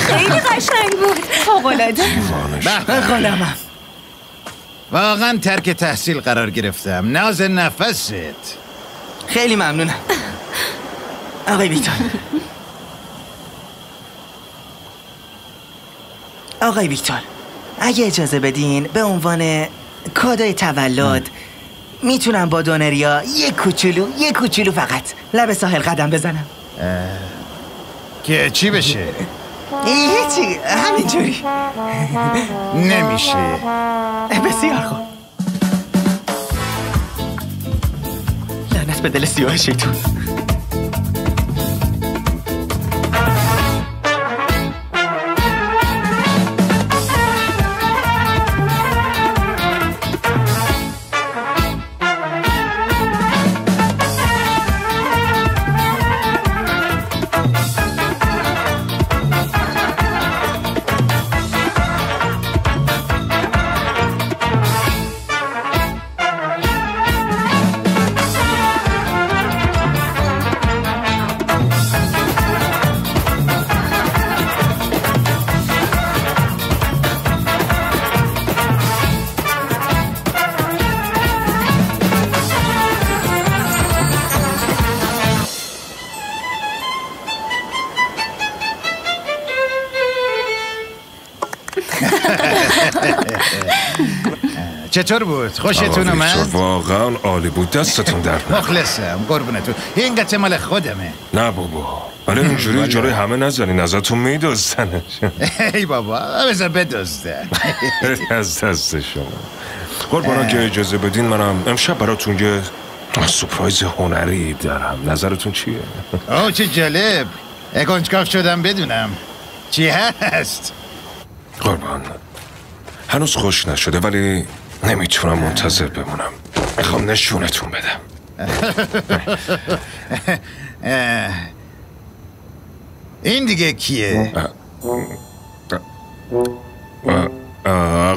خیلی قشنگ بود. فوق‌العاده. به خودمم واقعا ترک تحصیل قرار گرفتم. ناز نفست. خیلی ممنونم آقای ویکتور. آقای ویکتور اگه اجازه بدین به عنوان کادوی تولد میتونم با دونریا یک کوچولو فقط لب ساحل قدم بزنم. که چی بشه؟ هیچی همینجوری نمیشه. بسیار خوب. لعنت به دل سیاه شیطون. چطور بود؟ خوشتون اومد؟ واقعا عالی بود. دستتون درد. مخلصم قربونتون. این قطعه مال خودمه. نه بابا، ولی اینجوری جلوی همه نزنین، ازتون میدزدنش. ای بابا بذار بدزدن. از دست شما. قربانا که اجازه بدین منم امشب براتون یه سورپرایز هنری دارم. نظرتون چیه؟ اوه چه جالب. کنجکاو شدم بدونم چی هست. قربان هنوز خوش نشده ولی نمیتونم منتظر بمونم. میخوام نشونتون بدم. این دیگه کیه؟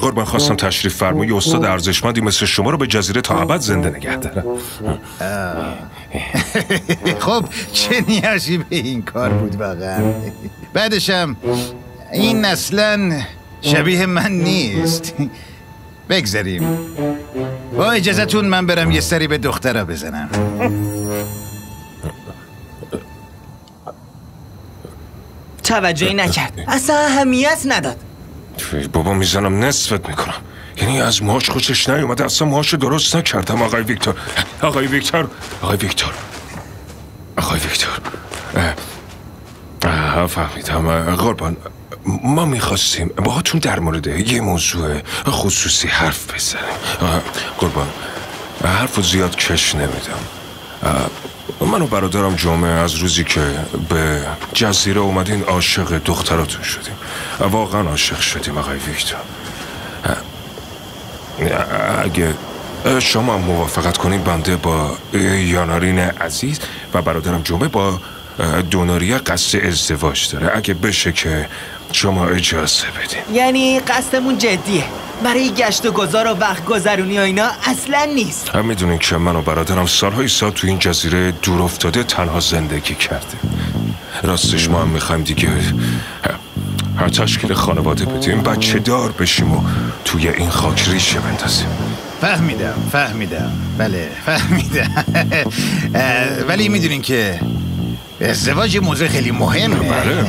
قربان خواستم تشریف فرمایی استاد ارزشمندی مثل شما رو به جزیره تا ابد زنده نگه دارم. خب چه نیازی به این کار بود واقعا. بعدشم این اصلا شبیه من نیست. بگذاریم. با اجازتون من برم یه سری به دخترها بزنم. توجهی نکرد، اصلا اهمیت نداد. بابا میزنم نصفت میکنم. یعنی از موهاش خوشش نیومده، اصلا موهاشو درست نکردم. آقای ویکتور فهمیدم. قربان ما میخواستیم باهاتون در مورد یه موضوع خصوصی حرف بزنیم. قربان حرفو زیاد کش نمیدم. من و برادرم جمعه از روزی که به جزیره اومدین عاشق دختراتون شدیم. واقعا عاشق شدیم آقای ویکتور. اگه شما موافقت کنید بنده با یانارین عزیز و برادرم جمعه با دوناریا قصد ازدواج داره. اگه بشه که شما اجازه بدین. یعنی قصدمون جدیه، برای گشت و گذار و وقت گذرونی و اینا اصلا نیست. هم میدونین که من و برادرم سالهای سال تو این جزیره دور افتاده تنها زندگی کردیم. راستش ما هم میخوایم دیگه تشکیل خانواده بدیم، بچه دار بشیم و توی این خاک ریشه بندازیم. فهمیدم بله فهمیدم. ولی میدونین که ازدواج موضوع خیلی مهمه. بله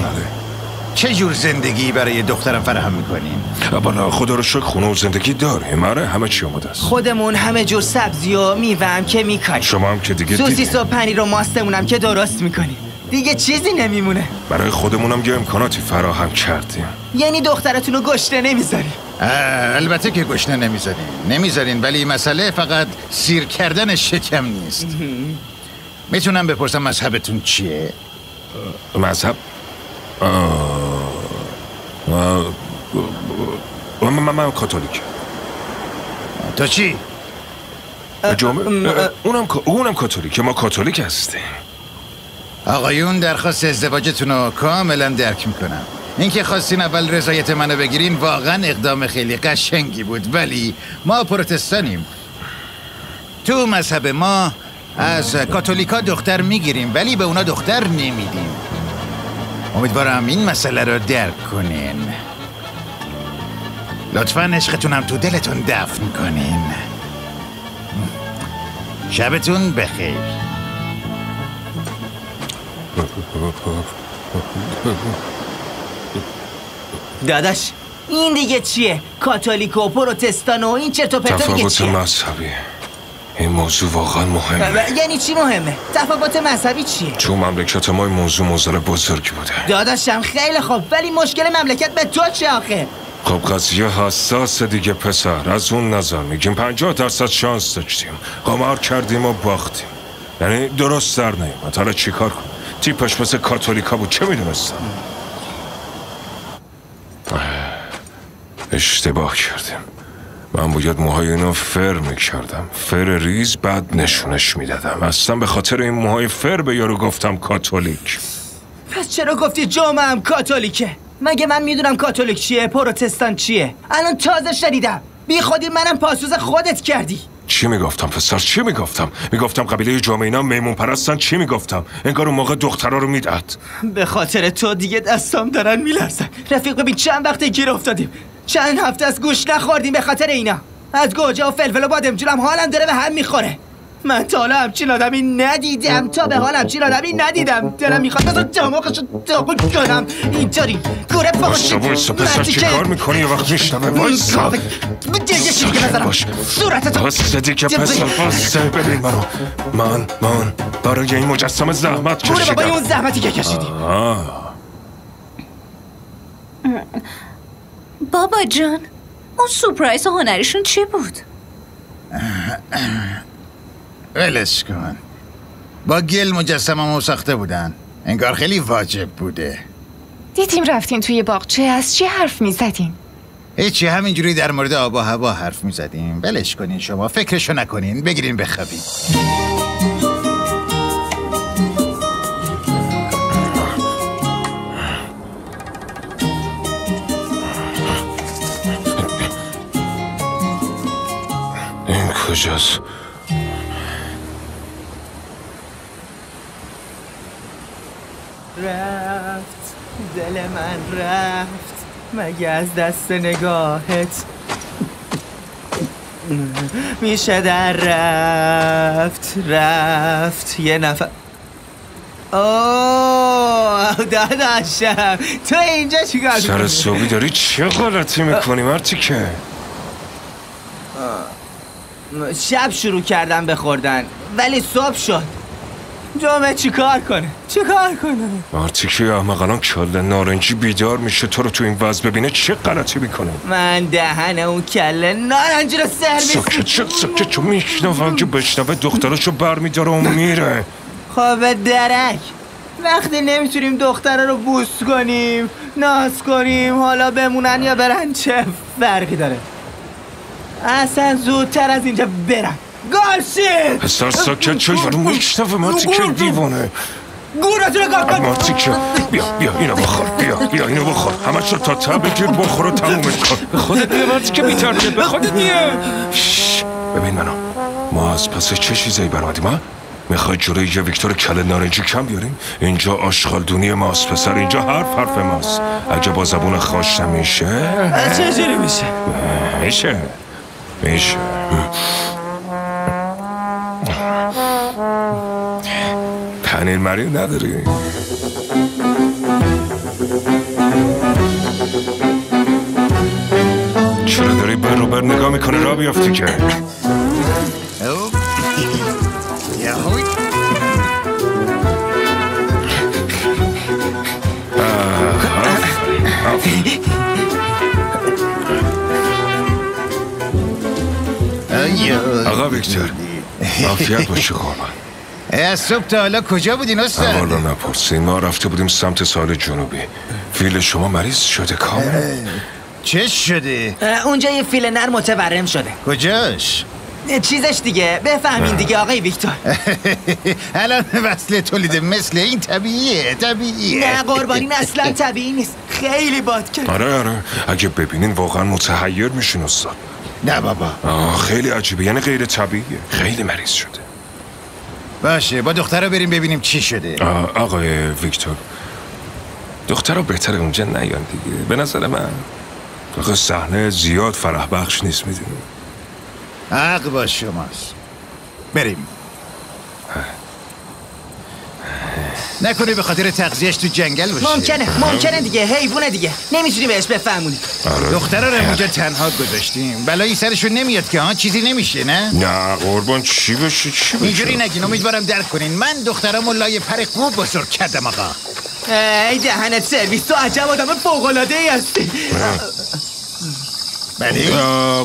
چه جور زندگی برای دخترم فراهم میکنیم؟ بالا خدا رو شکر خونه و زندگی داریم. آره همه چی آماده است. خودمون همه جور سبزی و میوه هم که میکنیم. شما هم که دیگه سوسیس و پنیر و ماستمون هم که درست میکنیم. دیگه چیزی نمیمونه. برای خودمونم یه امکاناتی فراهم کردیم. یعنی دخترتون رو گشنه نمیذاریم؟ البته که گشنه نمیذارین ولی مسئله فقط سیر کردن شکم نیست. میتونم بپرسم مذهبتون چیه؟ مذهب؟ من کاتولیک. تو چی؟ اونم کاتولیک. ما کاتولیک هستیم. آقایون درخواست ازدواجتون رو کاملا درک میکنم. اینکه خواستین اول رضایت منو بگیرین واقعا اقدام خیلی قشنگی بود، ولی ما پروتستانیم. تو مذهب ما از کاتولیکا دختر میگیریم ولی به اونا دختر نمیدیم. امیدوارم این مسئله رو درک کنین. لطفاً عشقتونم تو دلتون دفن کنین. شبتون بخیر. داداش این دیگه چیه؟ کاتولیک و پروتستان و این چرت و پرتا دیگه چیه؟ تفاوت مذهبی. این موضوع واقعا مهمه. یعنی چی مهمه؟ تفاوت مذهبی چیه؟ تو مملکت ما این موضوع بزرگی بوده. داداشم خیلی خوب، ولی مشکل مملکت به تو چه آخه؟ خب قضیه حساس دیگه پسر. از اون نظر میگیم 50% شانس داشتیم، قمار کردیم و باختیم. یعنی درست در نیومد. حالا چی کار کنم؟ تیپش مثل کاتولیکا بود، چه میدونستم؟ اشتباه کردیم. من باید موهای اینو فر میکردم، فر ریز، بعد نشونش میدادم. اصلا به خاطر این موهای فر به یارو گفتم کاتولیک. پس چرا گفتی جامعه هم کاتولیکه؟ مگه من میدونم کاتولیک چیه، پروتستان چیه؟ الان تازه شنیدم. بی خودی منم پاسوز خودت کردی. چی میگفتم پسر؟ چی میگفتم؟ میگفتم قبیله جامعه اینا میمون پرستن. چی میگفتم؟ انگار اون موقع دخترها رو میداد. به خاطر تو دیگه دستام دارن میلرزن. رفیق ببین چند وقته گیر افتادیم، چند هفته از گوش نخوردیم به خاطر اینا. از گوجه و فلفل و بادمجونم حالم داره به هم میخوره. من تا حالا همچین آدمی ندیدم، تا به حال همچین آدمی ندیدم. دلم میخواد بذار دماغشو داغون کنم. اینطوری گوره پاشو وایسا پسر، چی کار میکنی؟ یه وقت میشنوه. وایسا یکی دیگه بذارم صورتتو. بس دیگه پسر، بس. ببین من برای این مجسمه زحمت کشیدم. گوره بابای اون زحمتی که کشیدی. بابا جان، اون سورپرایز هنریشون چی بود؟ ولش کن. با گل مجسممو ساخته بودن، انگار خیلی واجب بوده. دیدیم رفتین توی باغچه، از چی حرف میزدین؟ هیچی، همینجوری در مورد آب و هوا حرف میزدیم. ولش کنین شما، فکرشو نکنین، بگیرین بخوابین. این کجاست؟ رفت دل من رفت مگه از دست نگاهت میشه در رفت یه نفر. اوه داداشم، تو اینجا چیکار میکنی؟ سر صبحی داری چه غلطی میکنی مرتی که؟ شب شروع کردم به خوردن ولی صبح شد. جمعه چیکار کنه؟ مارتی که احمق الان کله نارنجی بیدار میشه تو رو تو این وضع ببینه چه غلطی میکنه؟ من دهن اون کله نارنجی رو سرویس. ساکت چون میشنوم که بشنوه دختراشو برمیداره و میره. خواب درک، وقتی نمیتونیم دختره رو بوس کنیم ناز کنیم حالا بمونن یا برن چه فرقی داره؟ اصلا زودتر از اینجا برم. گارشی پسر ساکت چه یارو میشنوه مارتی که دیوانه. گورتو رو گاه کن. مارتی که بیا اینو بخور، بیا اینو بخور، همه شو تا ته بگیر بخور و تمومش کن. به خودت بیا مارتی که بیترده، به خودت بیا. ببین منو، ما از پس چه چیزایی برآمدیم ها؟ میخوای جلوی یه ویکتور کله نارنجی کم بیاریم؟ اینجا آشغالدونی ماست پسر، اینجا حرف ماست. اگه با زبون خاش نمیشه چجوری میشه؟ میشه پنیر مری نداری؟ چرا داری بر رو بر نگاه میکنه؟ را بیافتی که آقا ویکتور عافیت باشه قربان. از صبح تا حالا کجا بودین استاد؟ حالا نپرسین، ما رفته بودیم سمت ساحل جنوبی. فیل شما مریض شده کامل؟ چه شده؟ اونجا یه فیل نر متورم شده. کجاش؟ چیزش دیگه بفهمین دیگه آقای ویکتور. الان وصل تولید مثل این طبیعیه. نه قربانی اصلا طبیعی نیست، خیلی باد کرد. آره اگه ببینین واقعا متحیر میشین استاد. نه بابا خیلی عجیبه، یعنی غیر طبیعیه، خیلی مریض شده. باشه با دخترها بریم ببینیم چی شده. آقای ویکتور دخترها بهتره اونجا نیان دیگه به نظر من. آقا صحنه زیاد فرح بخش نیست میدونی. حق با شماست، بریم. نکنه به خاطر تغذیه‌اش تو جنگل باشه. ممکنه دیگه، حیوونه دیگه، نمیتونی بهش بفهمونی. دخترا رو اونجا تنها گذاشتیم، بلایی سرشون نمیاد که ها چیزی نمیشه. نه قربان چی بشه اینجوری نگین، امیدوارم درک کنین. من دخترامو لای پر خوب بزرگ کردم آقا. ای دهنت سرویس، تو عجب آدم فوق‌العاده‌ای هستی. بلی؟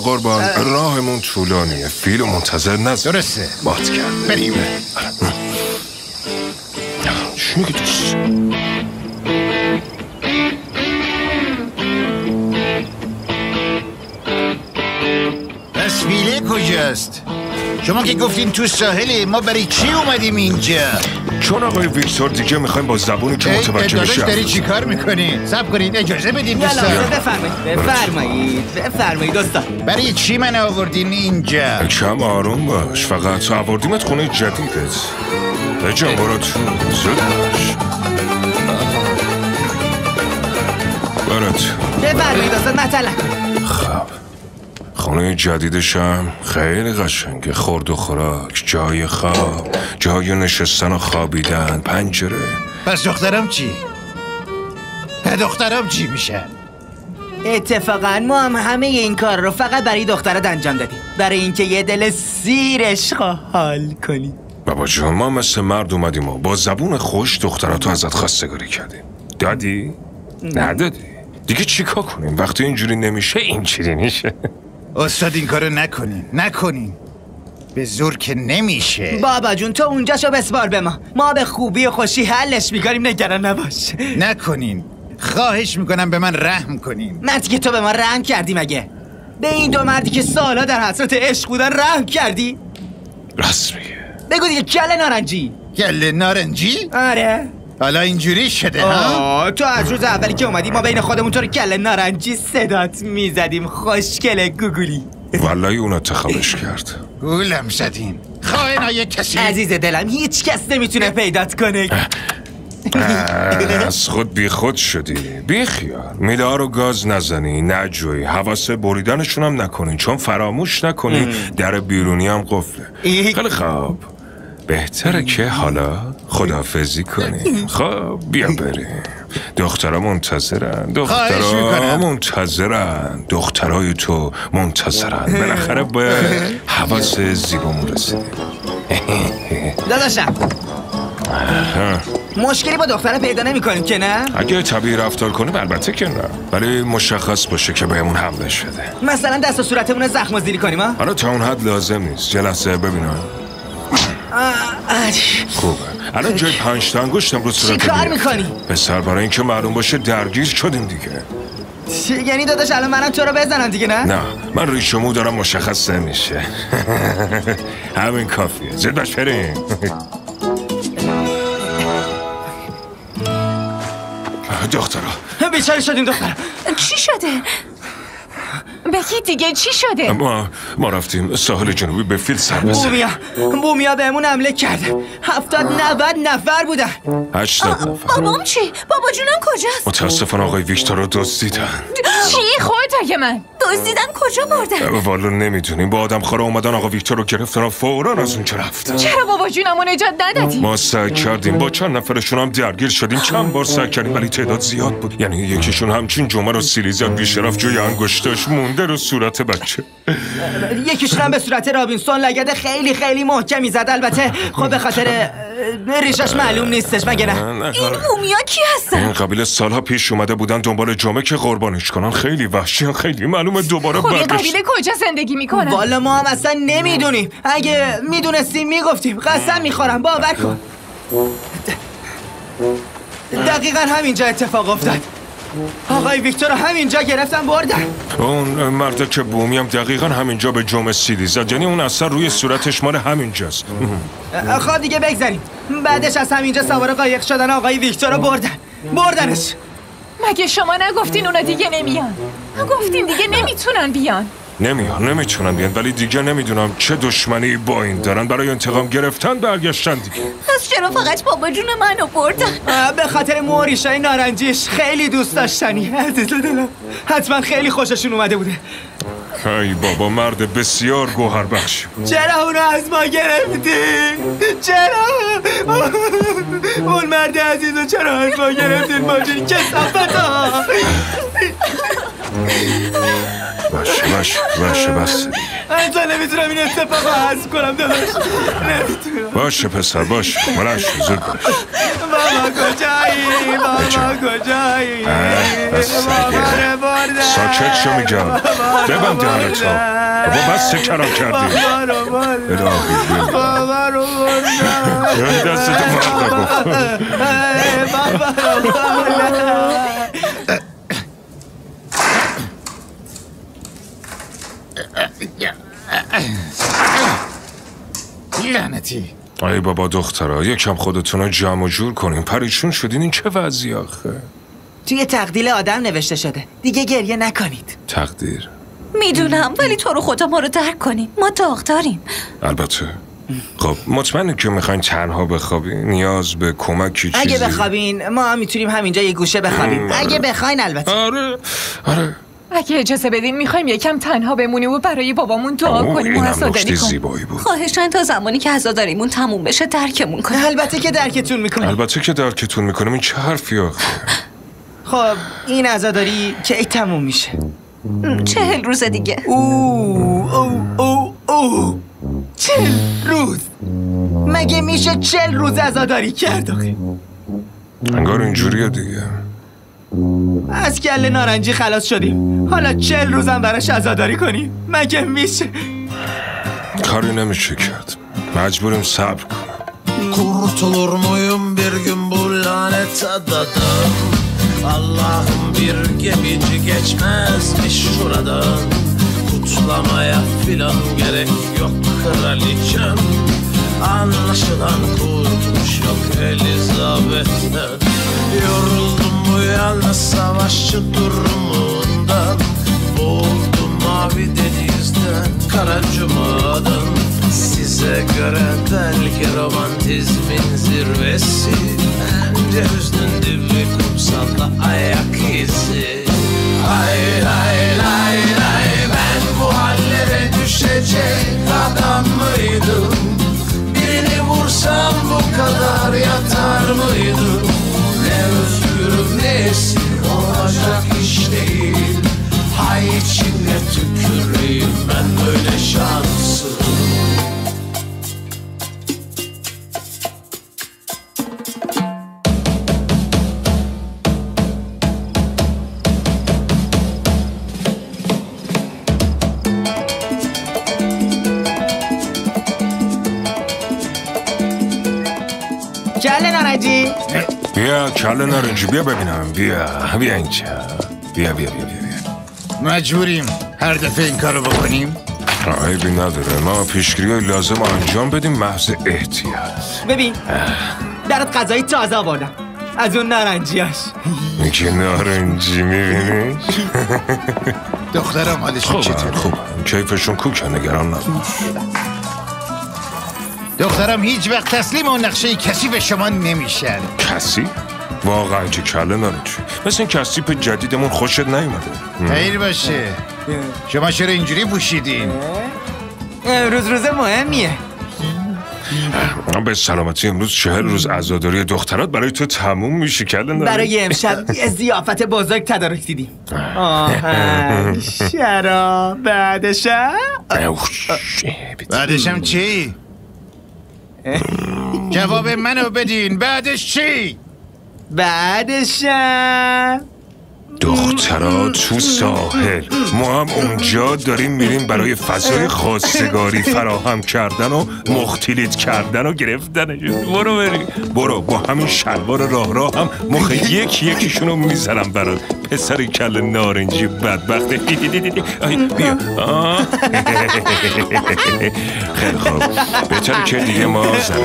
قربان راهمون طولانیه، فیلو منتظر نذار. درسته، بات کرد. بریم. چی میگی دوست؟ پس ویله کجاست؟ شما که گفتین تو ساحلی، ما برای چی اومدیم اینجا؟ چون آقای ویکتور دیگه میخوایم با زبونی که متوجه بشه. داری چی کار میکنی؟ صبر کنین، اجازه بدین دوستان. بفرمایید دوستان. برای چی من آوردین اینجا؟ کم آروم باش، فقط آوردیمت خونه جدیدت. بجان برو تو، زود باش. برو تو. بفرمایید دوستان، مطلع. خب خونه جدیدشم خیلی قشنگه، خورد و خوراک، جای خواب، جای نشستن و خوابیدن، پنجره. پس دخترم چی؟ دخترم چی میشن؟ اتفاقا ما هم همه این کار رو فقط برای دخترت انجام دادیم، برای اینکه یه دل سیرش حال کنی. بابا جون ما مثل مرد اومدیم و با زبون خوش دختراتو ازت خواستگاری کردیم. دادی؟ ندادی؟ دیگه چیکار کنیم؟ وقتی اینجوری نمیشه اینجوری میشه. استاد این کارو نکنین. به زور که نمیشه. بابا جون تو اونجاشو بسپار به ما به خوبی و خوشی حلش میکنیم، نگران نباش. نکنین، خواهش میکنم به من رحم کنین. مردی که تو به ما رحم کردی مگه؟ به این دو مردی که سالها در حسرت عشق بودن رحم کردی؟ راست میگه. بگو دیگه کله نارنجی. کله نارنجی؟ آره. حالا اینجوری شده ها؟ تو از روز اولی که اومدی ما بین خودمون تو رو کله نارنجی صدات میزدیم. خوشگله گوگولی. والله اون انتخابش کرد. گولم زدین. خائنای کسی. عزیز دلم هیچ کس نمیتونه پیدات کنه. از خود بی خود شدی. بی خیال. میله ها رو گاز نزنی، نجوی، حواس بریدنشون هم نکنی، چون فراموش نکنی در بیرونی هم قفله. خیلی خوب، بهتره که حالا خداحافظی کنی. خب بیا بریم. دخترها منتظرن. دخترای تو منتظرن. بالاخره به حواس زیبامون رسیدیم. داداشم مشکلی با دختره پیدا نمی کنیم که نه؟ اگه طبیعی رفتار کنیم البته که نه، ولی مشخص باشه که بهمون حمله شده. مثلا دست و صورتمون زخم و زیری کنیم ها؟ حالا تا اون حد لازم نیست. جلسه ببینم. خوبه. الان جای 5 تا انگشتم رو صورت. چی کار میکنی؟ پسر برای اینکه معلوم باشه درگیر شدیم دیگه. یعنی داداش الان منم تو رو بزنم دیگه نه من ریشمو دارم مشخص نمیشه. همین کافیه. زود باش بریم. دخترا بیچاره شدیم دخترا. چی شده؟ بگی دیگه چی شده؟ ما رفتیم ساحل جنوبی به فیل سر بزنیم. بومیا بهمون حمله کرده. 70-90 نفر بودن. 80 نفر. بابام چی؟ بابا جونم کجاست؟ متاسفانه آقای ویکتور رو دزدیدن. چی؟ خودت اگه من دزدیدن کجا بردن؟ والا نمیدونیم. با آدم خورا اومدن آقا ویکتور رو گرفتن و فوراً از اونجا رفتن. چرا بابا جونمو نجات ندادی؟ ما سعی کردیم، با چند نفرشون هم درگیر شدیم، چند بار سعی کردیم ولی تعداد زیاد بود. یعنی یکیشون همچین جمعه رو سیلی زد بی‌شرف جوی انگشتاش مونده رو صورت بچه. یکیشون هم به صورت رابینسون لگد خیلی خیلی محکمی زد. البته خب به خاطر ریشش معلوم نیستش مگه نه؟ این بومیا کی هستن؟ این قبیله سالها پیش اومده بودن دنبال جمعه که قربانش کنن. خیلی وحشی، خیلی معلومه دوباره خب این قبیله کجا زندگی میکنن؟ والا ما هم اصلا نمیدونیم. اگه میدونستیم میگفتیم. قسم میخورم باور کن. دقیقا همینجا اتفاق افتاد. آقای ویکتور همینجا گرفتن بردن. اون مرده که بومی هم دقیقا همینجا به جمعه سیلی زد. یعنی اون اثر روی صورتش مال همینجاست. خب دیگه بگذاریم. بعدش از همینجا سوار قایق شدن آقای ویکتور رو بردنش. مگه شما نگفتین اونا دیگه نمیان؟ گفتین دیگه نمیتونن بیان. نمیتونن بیان، ولی دیگه نمیدونم چه دشمنی با این دارن. برای انتقام گرفتن برگشتن دیگه. پس چرا فقط بابا جون منو بردن؟ به خاطر موریشای نارنجیش. خیلی دوست داشتنی. عزیز دلم حتما خیلی خوششون اومده بوده. ای بابا مرد بسیار گوهر بخشی. چرا اونو از ما گرفتی؟ چرا؟ اون مرد عزیزو چرا از ما گرفتین ماجین کثافتا؟ باشه بس انتا نمیتونم این اتفاقا حذف کنم داداش، نمیتونم. باشه پسر باشه بلند شو زود باش. بابا کجایی؟ بابا کجایی؟ بابا رو بردن. ساکت شو میگم، ببند دهنتو. بابا بس کرم کردی. بابا رو بردن. بابا رو بردن. دستتو مرد نگفت. بابا رو بردن. لعنتی. ای بابا دخترها یکم خودتون رو جمع و جور کنین، پریشون شدین. این چه وضعی آخه؟ توی تقدیر آدم نوشته شده دیگه گریه نکنید. تقدیر؟ میدونم ولی تو رو خدا ما رو درک کنیم، ما داغداریم. البته. خب مطمئنه که میخواین تنها بخوابین؟ نیاز به کمکی چیزی؟ اگه بخوابین ما هم میتونیم همینجا یه گوشه بخوابیم. اگه بخواین البته. آره اگه اجازه بدین میخوایم یکم تنها بمونیم و برای بابامون دعا کنیم و عزاداری کنیم. زیبایی بود. خواهشاً تا زمانی که عزاداریمون تموم بشه درکمون کنیم. البته که درکتون میکنیم. این چه حرفی آخه؟ خب این عزاداری کی تموم میشه؟ 40 روز دیگه. او 40 روز؟ مگه میشه 40 روز عزاداری کرد آخه؟ انگار اینجوریه دیگه. از کله نارنجی خلاص شدیم، حالا 40 روزم براش عزاداری کنیم؟ مگه میشه؟ کاری نمیشه کرد، مجبوریم صبر کنیم. Kurtulur muyum bir gün bu lanet adadan? Allah'ım bir gemici geçmezmiş şuradan. Kutlamaya filan gerek yok kraliçem. Anlaşılan kurtuluş yok Elizabeth'ten. Yoruldum bu yalnız savaşçı durumundan. Boğuldum mavi denizden, kara cumadan. Size göre belki romantizmin zirvesi. Bence hüznün dibi kumsalda ayak izi. Hay lay lay lay, ben bu hallere düşecek adam mıydım? Birini vursam bu kadar yatar mıydım? Ne özgürüm ne esir, olacak iş değil. Hay içine tüküreyim ben böyle şanssız. کله نارنجی؟ بیا کله نارنجی بیا ببینم. بیا اینجا. بیا مجبوریم هر دفعه این کارو بکنیم؟ عیبی نداره، ما پیشگیری لازم انجام بدیم محض احتیاط. ببین برات غذای تازه آوردم از اون نارنجیاش. میگه نارنجی میبینی؟ دخترم حالشون چطوره؟ خوب کیفشون کوکه، نگران نباش. دخترم هیچ وقت تسلیم اون نقشه کسی به شما نمیشن. کسی؟ واقعا که کله نارنجی مثل این کسیپ جدیدمون خوشت نیومده؟ خیر باشه. شما چرا اینجوری پوشیدین؟ امروز روز مهمیه. به سلامتی امروز 40 روز عزاداری دخترات برای تو تموم میشه کله نارنجی. برای امشب یه ضیافت بزرگ تدارک دیدیم. آهنگ، شراب، بعدشم چی؟ جواب منو بدین، بعدش چی؟ بعدشم دخترها تو ساحل، ما هم اونجا داریم میریم برای فضای خواستگاری فراهم کردن و مختلط کردن و گرفتنشون. برو با همین شلوار راه هم مخ یکیشونو میزنم برات. پسر کله نارنجی بدبخت. بیا خیلی خوب، بهتره که دیگه ما زر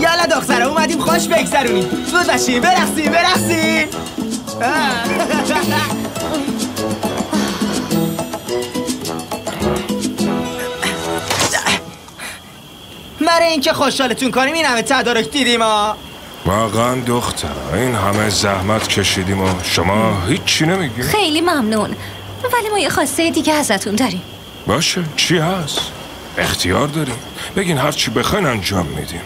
یالا دختره اومدیم خوش بگذرونیم. زود باشیم، برقصیم. برای اینکه خوشحالتون کنیم این همه تدارک دیدیم ها. واقعا دختر این همه زحمت کشیدیم و شما هیچی نمیگی؟ خیلی ممنون، ولی ما یه خواسته دیگه ازتون داریم. باشه، چی هست؟ اختیار داریم، بگین هر چی بخواین انجام میدیم.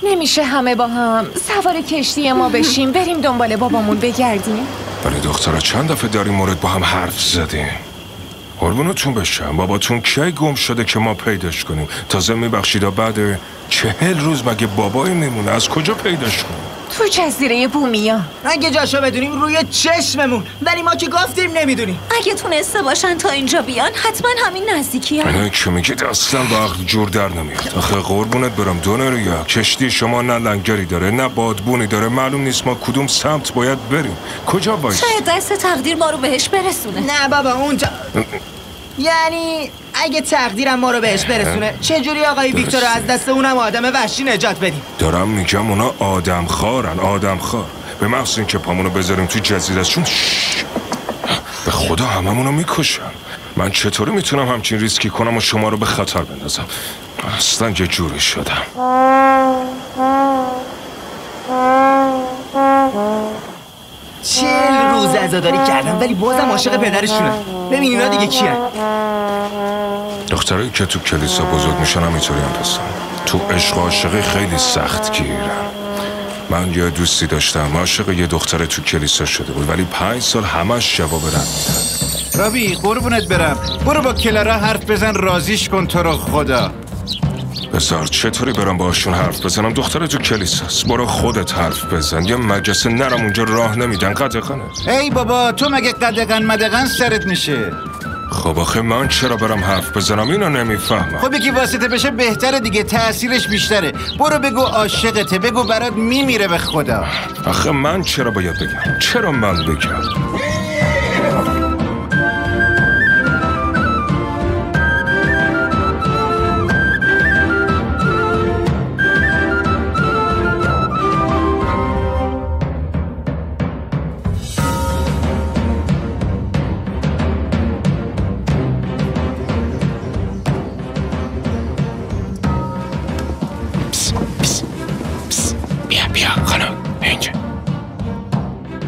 نمیشه همه با هم سوار کشتی ما بشیم بریم دنبال بابامون بگردیم؟ ولی دخترها چند دفعه در این مورد با هم حرف زدیم. قربونتون بشم، باباتون کی گم شده که ما پیداش کنیم؟ تازه میبخشید بعد 40 روز مگه بابایی میمونه؟ از کجا پیداش کنیم؟ تو جزیره بومیا. اگه جاشو بدونیم روی چشممون، ولی ما که گفتیم نمیدونیم. اگه تونسته باشن تا اینجا بیان حتما همین نزدیکی ها. اینه که میگید اصلا با عقل جور در نمیاد. آخه قربونت برم دونریا، کشتی شما نه لنگری داره نه بادبونی داره، معلوم نیست ما کدوم سمت باید بریم. کجا باید؟ شاید دست تقدیر ما رو بهش برسونه. نه بابا اونجا یعنی اگه تقدیرم ما رو بهش برسونه چجوری آقای ویکتور رو از دست اونم آدم وحشی نجات بدیم؟ دارم میگم اونا آدم خارن، آدم خار. به محض اینکه پامونو بذاریم تو جزیره‌شون به خدا هممونو میکشن. من چطوری میتونم همچین ریسکی کنم و شما رو به خطر بندازم؟ اصلا یه جوری شدم. 40 روز عزاداری کردم ولی بازم عاشق پدرشونم. ببین اینا دیگه کیه؟ دخترایی که تو کلیسا بزرگ میشن همینطوری هم پسن. تو عشق و عاشقی خیلی سخت گیرن. من یه دوستی داشتم عاشق یه دختر تو کلیسا شده بود ولی 5 سال همش جواب رد میداد. رابی قربونت برم، برو با کلارا حرف بزن راضیش کن تو رو خدا. بذار چطوری برم باشون حرف بزنم؟ دختر تو کلیساست. برو خودت حرف بزن. یه مگس نرم اونجا راه نمیدن قدغنه. ای بابا تو مگه قدغن مدغن سرت میشه؟ خب آخه من چرا برم حرف بزنم؟ اینو نمیفهمم. خب یکی واسطه بشه بهتره دیگه، تأثیرش بیشتره. برو بگو عاشقته، بگو برات میمیره به خدا. آخه من چرا باید بگم؟ چرا من بگم؟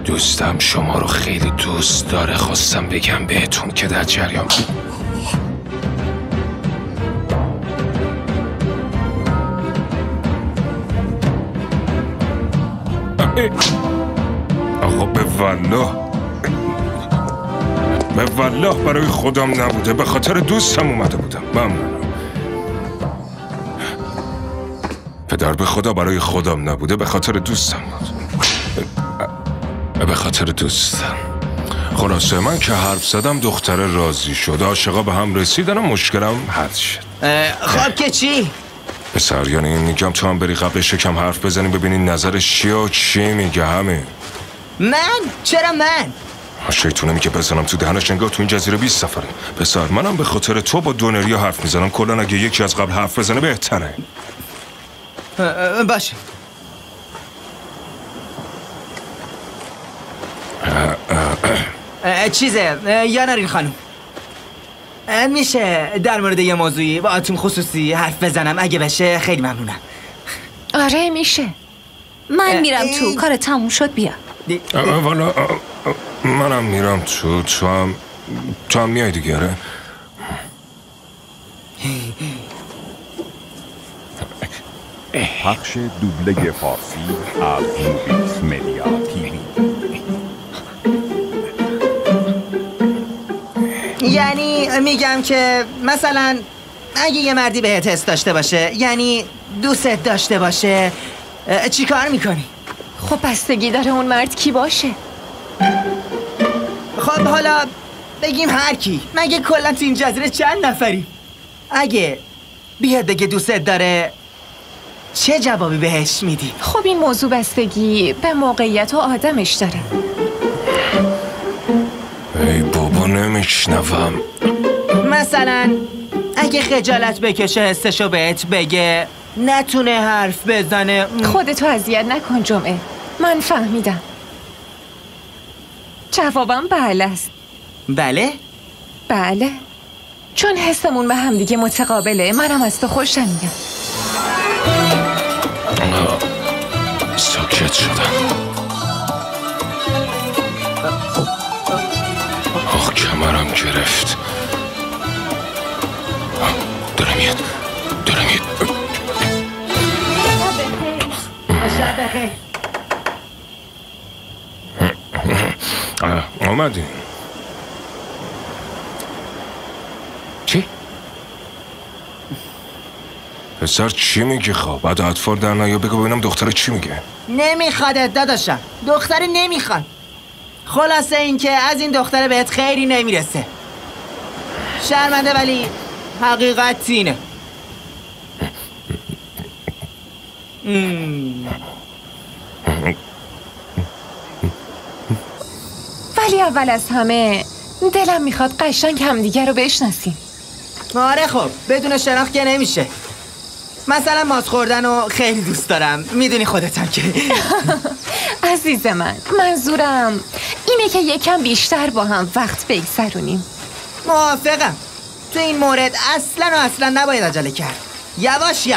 دوستم شما رو خیلی دوست داره. خواستم بگم بهتون که در جریان. آقا به والله برای خودم نبوده، به خاطر دوستم اومده بودم. ممنونم پدر، به خدا برای خودم نبوده، به خاطر دوستم بود. به خاطر دوستم. خلاصه من که حرف زدم دختر راضی شد، عاشقا به هم رسیدن و مشکلم حل شد. خب که چی؟ پسر یعنی میگم تو هم بری قبلش کم حرف بزنی ببینی نظرش چیه و چی میگه. همین. من؟ چرا من؟ شیطونه میگه بزنم تو دهنش، انگار تو این جزیره 20 سفره. پسر منم به خاطر تو با دونریا حرف میزنم. کلا اگه یکی از قبل حرف بزنه بهتره. باشه. چیزه یا نرین خانم، میشه در مورد یه موضوعی با اتون خصوصی حرف بزنم؟ اگه بشه خیلی ممنونم. آره میشه. من میرم تو، کار تموم شد بیا. والا منم میرم تو. تو هم میای دیگه؟ آره پخش دوبله فارسی از موبیس مدیا تیوی. یعنی میگم که مثلا اگه یه مردی بهت حس داشته باشه، یعنی دوست داشته باشه، چی کار میکنی؟ خب بستگی داره اون مرد کی باشه. خب حالا بگیم هر کی. مگه کلا تو این جزیره چند نفری؟ اگه بیاد بگه دوست داره چه جوابی بهش میدی؟ خب این موضوع بستگی به موقعیت و آدمش داره. ای بابا نمیشنوم. مثلا اگه خجالت بکشه حسشو بهت بگه، نتونه حرف بزنه. خودتو اذیت نکن جمعه. من فهمیدم. جوابم بله است. بله؟ بله، چون حسمون به هم دیگه متقابله. منم از تو خوشم میاد. ساکت شدم. آخ کمرم گرفت. داره میاد. آمدی. چی؟ پسر چی میگی خواب؟ بعد اطفال در نیا بگو ببینم دختر چی میگه. نمیخوادت داداشم، دختر نمیخواد. خلاصه این که از این دختر بهت خیری نمیرسه. شرمنده ولی حقیقت اینه. ولی اول از همه دلم میخواد قشنگ همدیگه رو بشناسیم. آره خب بدون شناخت که نمیشه. مثلا ماست خوردن رو خیلی دوست دارم، میدونی خودتم که. عزیز من، منظورم اینه که یکم بیشتر با هم وقت بگذرونیم. موافقم. تو این مورد اصلا نباید عجله کرد. یواش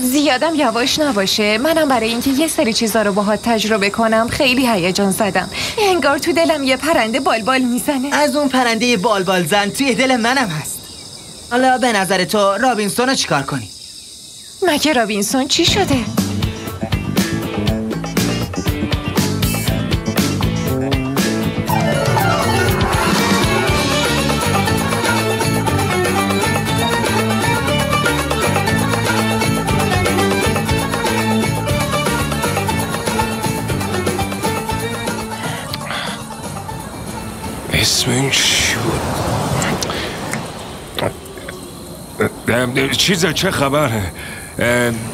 زیادم یواش نباشه. منم برای اینکه یه سری چیزا رو باهات تجربه کنم خیلی هیجان زدم. انگار تو دلم یه پرنده بالبال میزنه. از اون پرنده بالبال زن توی دل منم هست. حالا به نظر تو رابینسون رو چیکار کنی؟ مگه رابینسون چی شده؟ اسم این چی بود؟ چیزه چه خبره؟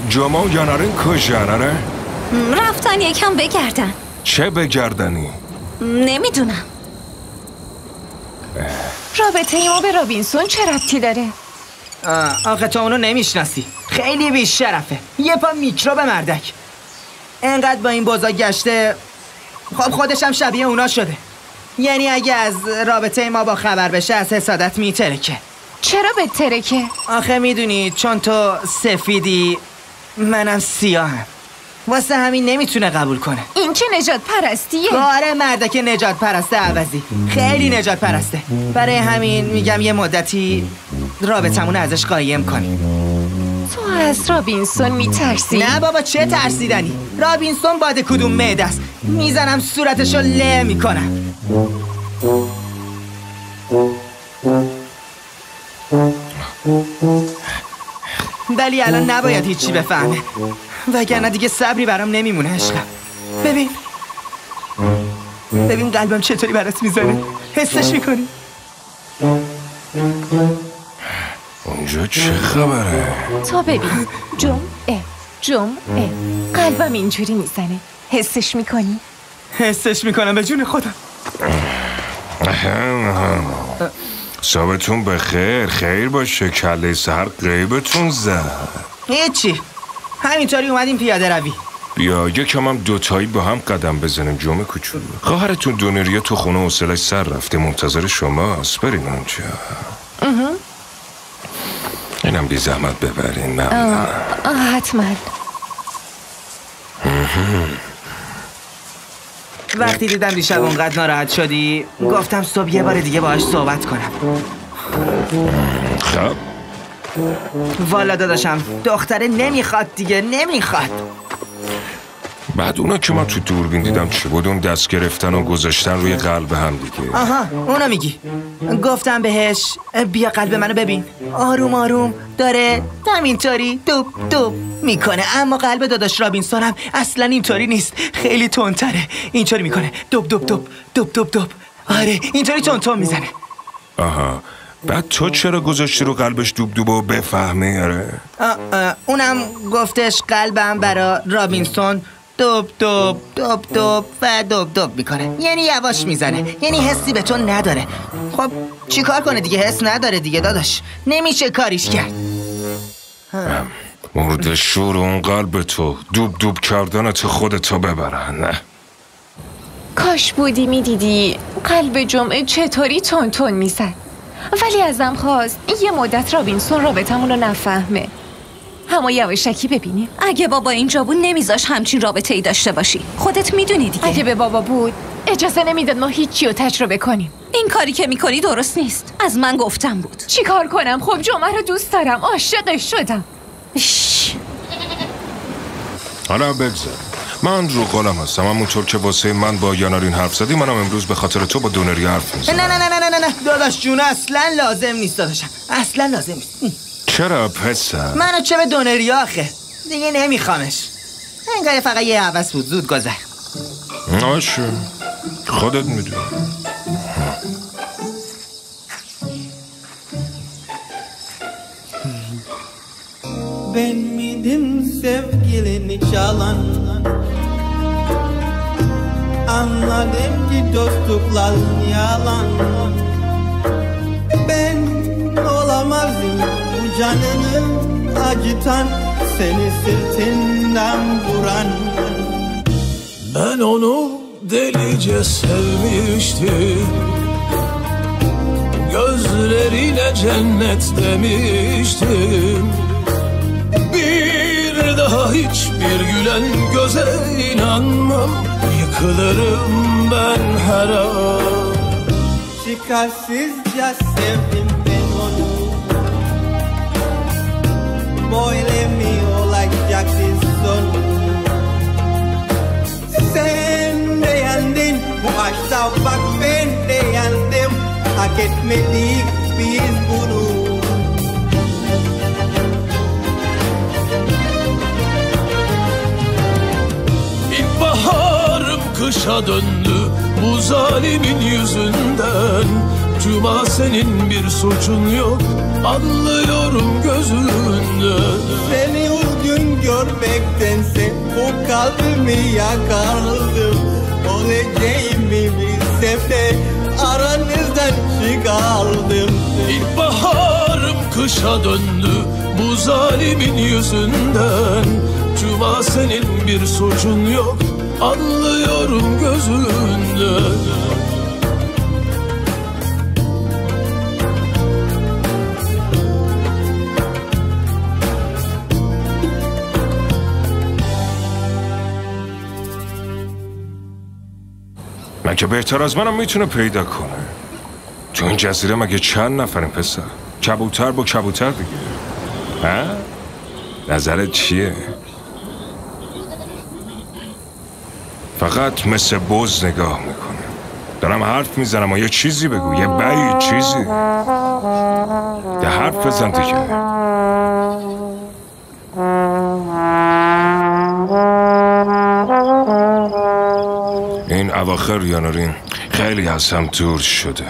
جمعه و یانارین کجا نره؟ رفتن یکم بگردن. چه بگردنی؟ نمیدونم. رابطه ما به رابینسون چه ربطی داره؟ آخه تو اونو نمیشناسی. خیلی بیشرفه. یه پا میکروب مردک. انقدر با این بازا گشته. خب خودشم شبیه اونا شده. یعنی اگه از رابطه ما با خبر بشه از حسادت میترکه. چرا بترکه؟ آخه میدونی چون تو سفیدی منم سیاهم، واسه همین نمیتونه قبول کنه. این چه نجات پرستیه؟ آره مردک نجات پرسته عوضی. خیلی نجات پرسته. برای همین میگم یه مدتی رابطمون ازش قایم کنیم. تو از رابینسون میترسی؟ نه بابا چه ترسیدنی. رابینسون باده کدوم معده است. میزنم صورتشو له میکنم. ولی الان نباید هیچی بفهمه وگرنه دیگه صبری برام نمیمونه عشقم. ببین قلبم چطوری برات میزنه. حسش میکنی؟ اونجا چه خبره؟ تو ببین جمعه قلبم اینجوری میزنه. حسش میکنی؟ حسش میکنم به جون خودم. صبحتون بخیر. خیر باشه. کله سهر غیبتون زد. هیچی، همینطوری اومدیم پیاده روی. بیا یکم هم دوتایی با هم قدم بزنیم. جمعه کوچولو، خواهرتون دونریه تو خونه حوصله‌اش سر رفته، منتظر شماست. برین اونجا. اینم بی زحمت ببرین. ممنونم. حتما. وقتی دیدم دیشب اونقدر ناراحت شدی گفتم صبح یه بار دیگه باهاش صحبت کنم. خب والا داداشم دختره نمیخواد دیگه، نمیخواد. بعد اونا که من تو دوربین دیدم چی بود؟ اون دست گرفتن و گذاشتن روی قلب هم دیگه. آها اونا میگی. گفتم بهش بیا قلب منو ببین، آروم آروم داره همینطوری دوب دوب میکنه. اما قلب داداش رابینسون هم اصلا اینطوری نیست، خیلی تندتره. اینطوری میکنه دوب دوب دوب دوب دوب دوب. آره اینطوری تون میزنه. آها بعد تو چرا گذاشتی رو قلبش دوب دوب و بفهمه؟ آره اونم گفتش قلبم برا رابینسون دوب دوب دوب دوب و دوب دوب میکنه، یعنی یواش میزنه، یعنی حسی به تو نداره. خب چیکار کنه دیگه؟ حس نداره دیگه داداش، نمیشه کاریش کرد. مورد شور اون قلب تو دوب دوب کردنت خودتو ببرن. کاش بودی میدیدی قلب جمعه چطوری تون تون میزد. ولی ازم خواست یه مدت رابینسون رابطمون رو نفهمه. اما یواشکی ببینیم. اگه بابا اینجا بود نمیذاش همچین رابطه ای داشته باشی. خودت میدونی دیگه. اگه به بابا بود اجازه نمیداد ما هیچی رو تجربه کنیم. این کاری که میکنی درست نیست. از من گفتم بود. چی کار کنم؟ خب جمعه رو دوست دارم، عاشقش شدم. حالا بگذار، من رو قولم هستم. همونطور که واسه من با یانارین حرف زدی، منم امروز به خاطر تو با دونری حرف میزنم. نه داداش جون، اصلا لازم نیست داداشم، اصلا لازم نیست. چرا پسر؟ منو چه به دونری آخه، دیگه نمیخوامش. انگار فقط یه عوض بود، زود گذر. آشه خودت میدونی. Ben miydim sevgilini çalan? Anladım ki dostluklar yalan. Ben olamazdım bu canını acıtan, seni sırtından vuran. Ben onu delice sevmiştim, gözlerine cennet demiştim. Bir daha hiçbir gülen göze inanmam, yıkılırım ben her an. Çıkarsızca sevdim ben onu, böyle mi olacaktı sonu? Sen de yandın bu aşkta, bak ben de yandım. Hak etmedik biz bunu. İlkbaharım kışa döndü bu zalimin yüzünden. Cuma senin bir suçun yok, anlıyorum gözünden. Seni üzgün görmektense bu kalbimi yakardım. Olacağımı bilsem de aranızdan çıkardım. İlkbaharım kışa döndü bu zalimin yüzünden. Cuma senin bir suçun yok, anlıyorum gözünden. مگه بهتر از منم میتونه پیدا کنه؟ تو این جزیره مگه چند نفریم پسر؟ کبوتر با کبوتر دیگه. ها؟ نظرت چیه؟ فقط مثل بز نگاه میکنه. دارم حرف میزنم و یه چیزی بگو، یه بعید چیزی. ده حرف بزن دیگه. این اواخر یانارین خیلی از هم دور شده.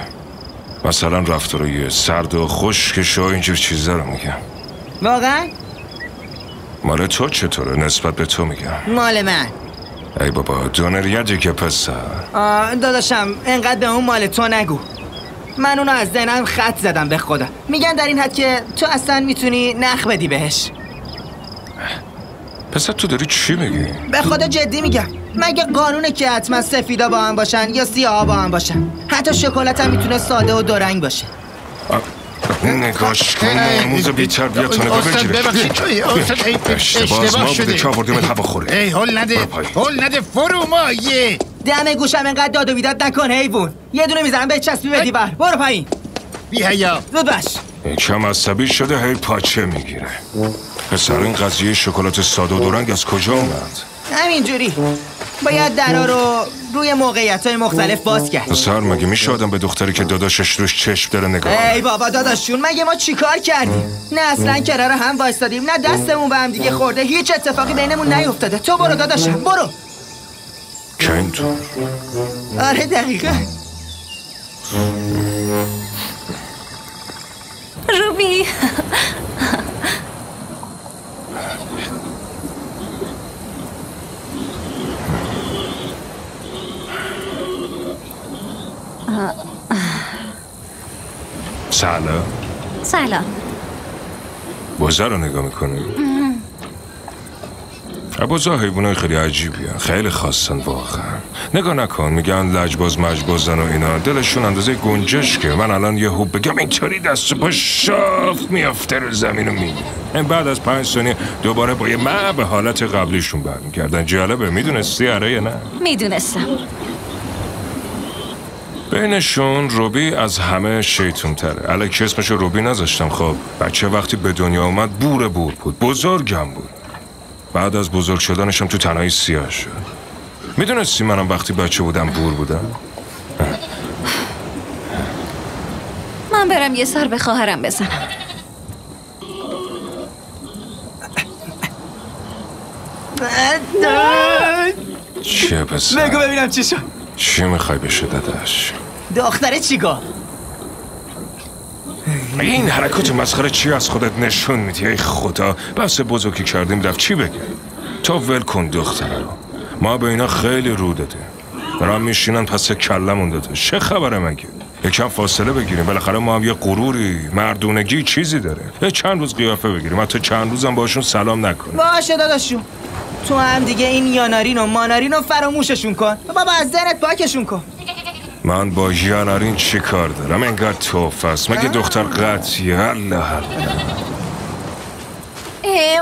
مثلا رفتارای سرد و خشکش و اینجور چیزا رو میگم. واقعا؟ مال تو چطوره؟ نسبت به تو میگم. مال من. ای بابا دونریه دیگه پسر. داداشم انقدر به اون مال تو نگو. من اونو از ذهنم خط زدم به خدا. میگن در این حد که تو اصلا میتونی نخ بدی بهش. پسر تو داری چی میگی؟ به خدا جدی میگم. مگه قانونه که حتما سفیدا با هم باشن یا سیاها با هم باشن؟ حتی شکلات هم میتونه ساده و دورنگ باشه. نگاش کن مرموز بی تربیت رو بگیره. اشتباه بوده که آوردیم هواخوره. ای هول نده فرو مایه. دم گوشم انقدر داد و بیداد نکن حیوون. یه دونه میزنم به چسبی به دیوار. برو پایین. بی حیا. زود باش. کم عصبی شده هی پاچه میگیره. پسر این قضیه شکلات ساده و دورنگ از کجا اومد؟ همینجوری باید درها رو روی موقعیت‌های مختلف باز کرد. پسر مگه میشه آدم به دختری که داداشش روش چشم داره نگاه؟ ای بابا داداشون مگه ما چیکار کردیم؟ نه اصلا کنار هم وایستادیم، نه دستمون به هم دیگه خورده، هیچ اتفاقی بینمون نیفتاده. تو برو داداشم برو. که اینطور؟ آره دقیقا. روبی سلام. بزر رو نگاه میکنی؟ ابوزا حیوانای خیلی عجیبی هن. خیلی خاصن واقعا. نگاه نکن میگن لجباز مجبازن و اینا، دلشون اندازه گنجش که من الان یه خوب بگم اینطوری دست پا شاف میافته رو زمین و میمیره. بعد از 5 ثانیه دوباره با یه به حالت قبلیشون برمیگردن. جالبه. میدونستی آره یا نه؟ میدونستم. بینشون روبی از همه شیطون تره. الکی اسمشو روبی نذاشتم. خب بچه وقتی به دنیا اومد بور بود، بزرگم بود. بعد از بزرگ شدنشم تو تنهایی سیاه شد. میدونستی منم وقتی بچه بودم بور بودم؟ من برم یه سر به خواهرم بزنم. چیه پسر؟ بگو ببینم چی شد. چی میخوای بشه داداش؟ دختره چی گفت؟ این حرکات مسخره چی از خودت نشون میدی؟ ای خدا بس بزرگی کردیم رفت چی بگه؟ تو ول کن دختره رو. ما به اینا خیلی رو دادیم. دارم میشینن پس کلمون داده. چه خبره مگه؟ یکم فاصله بگیریم. بالاخره ما هم یه غروری مردونگی چیزی داره. یه چند روز قیافه بگیریم. حتی چند روزم باشون سلام نکنیم. باشه داداشون. تو هم دیگه این یانارین و مانارین رو فراموششون کن. بابا از ذهنت پاکشون کن. من با یانارین چی کار دارم؟ انگار توف است. مگه دختر قطعیه؟ الله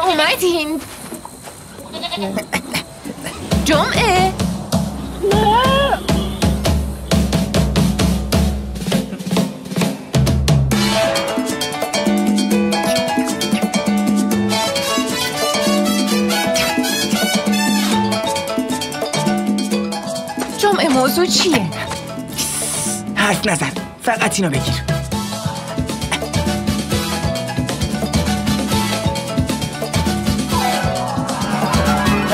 اومدین جمعه؟ جمعه موضوع چیه؟ حرف نزن، فقط اینو بگیر.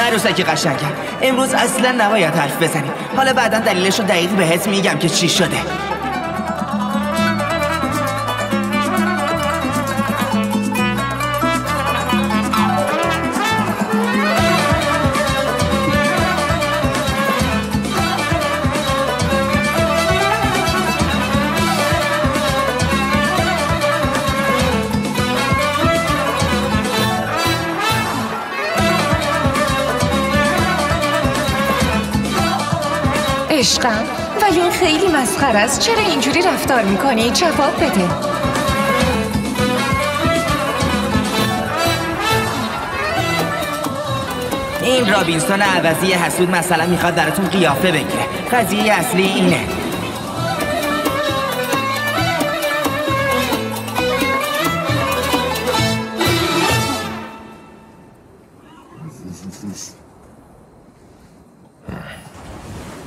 عروسکی قشنگم، امروز اصلا نباید حرف بزنی. حالا بعدا دلیلش رو دقیق بهت میگم که چی شده. عشقم ولی این خیلی مسخره است. چرا اینجوری رفتار میکنی؟ جواب بده. این رابینسون عوضی حسود مثلا میخواد براتون قیافه بگیره. قضیه اصلی اینه.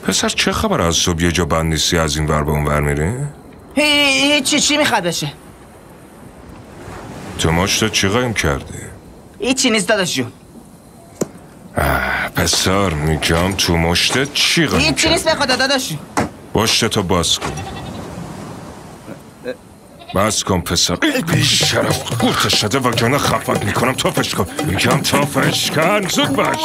پسر چه خبر از صبح یه جا بند نیستی از این ور به اون ور میری؟ چی میخواد بشه؟ تو مشتت چی قایم کردی؟ هیچی نیست داداش جون. پسر میگم تو مشتت چی قایم کردی؟ هیچی نیست به خدا داداش جون. مشتتو باز کن. باز کن پسر. بیشرف قورتش شده وگرنه خفت میکنم. توفش کن. میگم توفش کن. زود باش.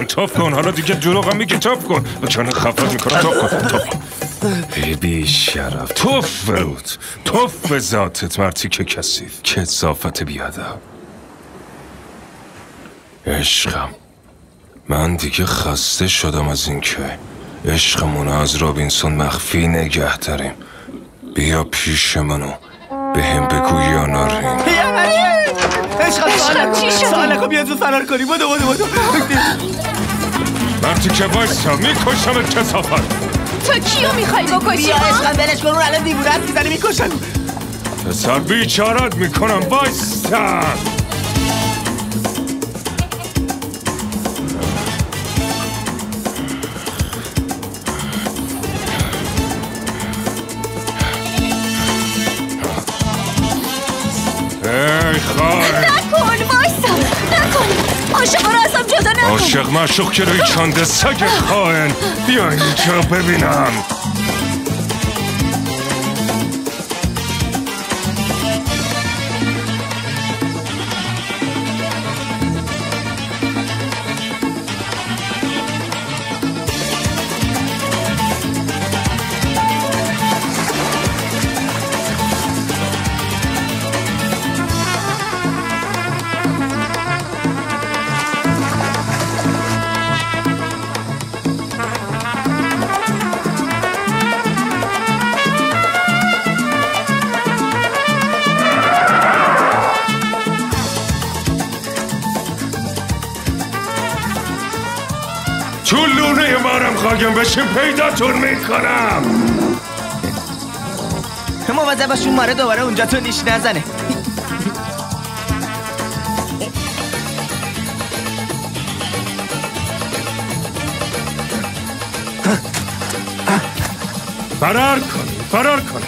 توف کن. حالا دیگه دروغم میگی توف کن وگرنه خفت میکنم. توف کن. ای بیشرف. توف برود. توف به ذاتت مرتی که کثیف. که صافت بیادم. عشقم من دیگه خسته شدم از این که عشقمونو از رابینسون مخفی نگه داریم. بیا پیش منو به هم بگو یانارین. عشقم چی شد؟ سوالکو بیا زود فرار کنی. بدو مرتی که وایسا میکشمت کثافت. تو کیو میخوای بکشی؟ بیا عشقم بلش کن. اون الان دیوونت میزنی میکشن. پسر بیچارت میکنم. وایسا. ای خواهر نکن وایسا. نکن. عاشق رو ازم جدا نکن. عاشق معشوق که روی چانده سگ خائن. بیا اینجا ببینم. تو لونه مارم خواهیم بشین پیداتون میکنم. مواظب باش اون ماره دوباره اونجا تو نیش نزنه. فرار کنی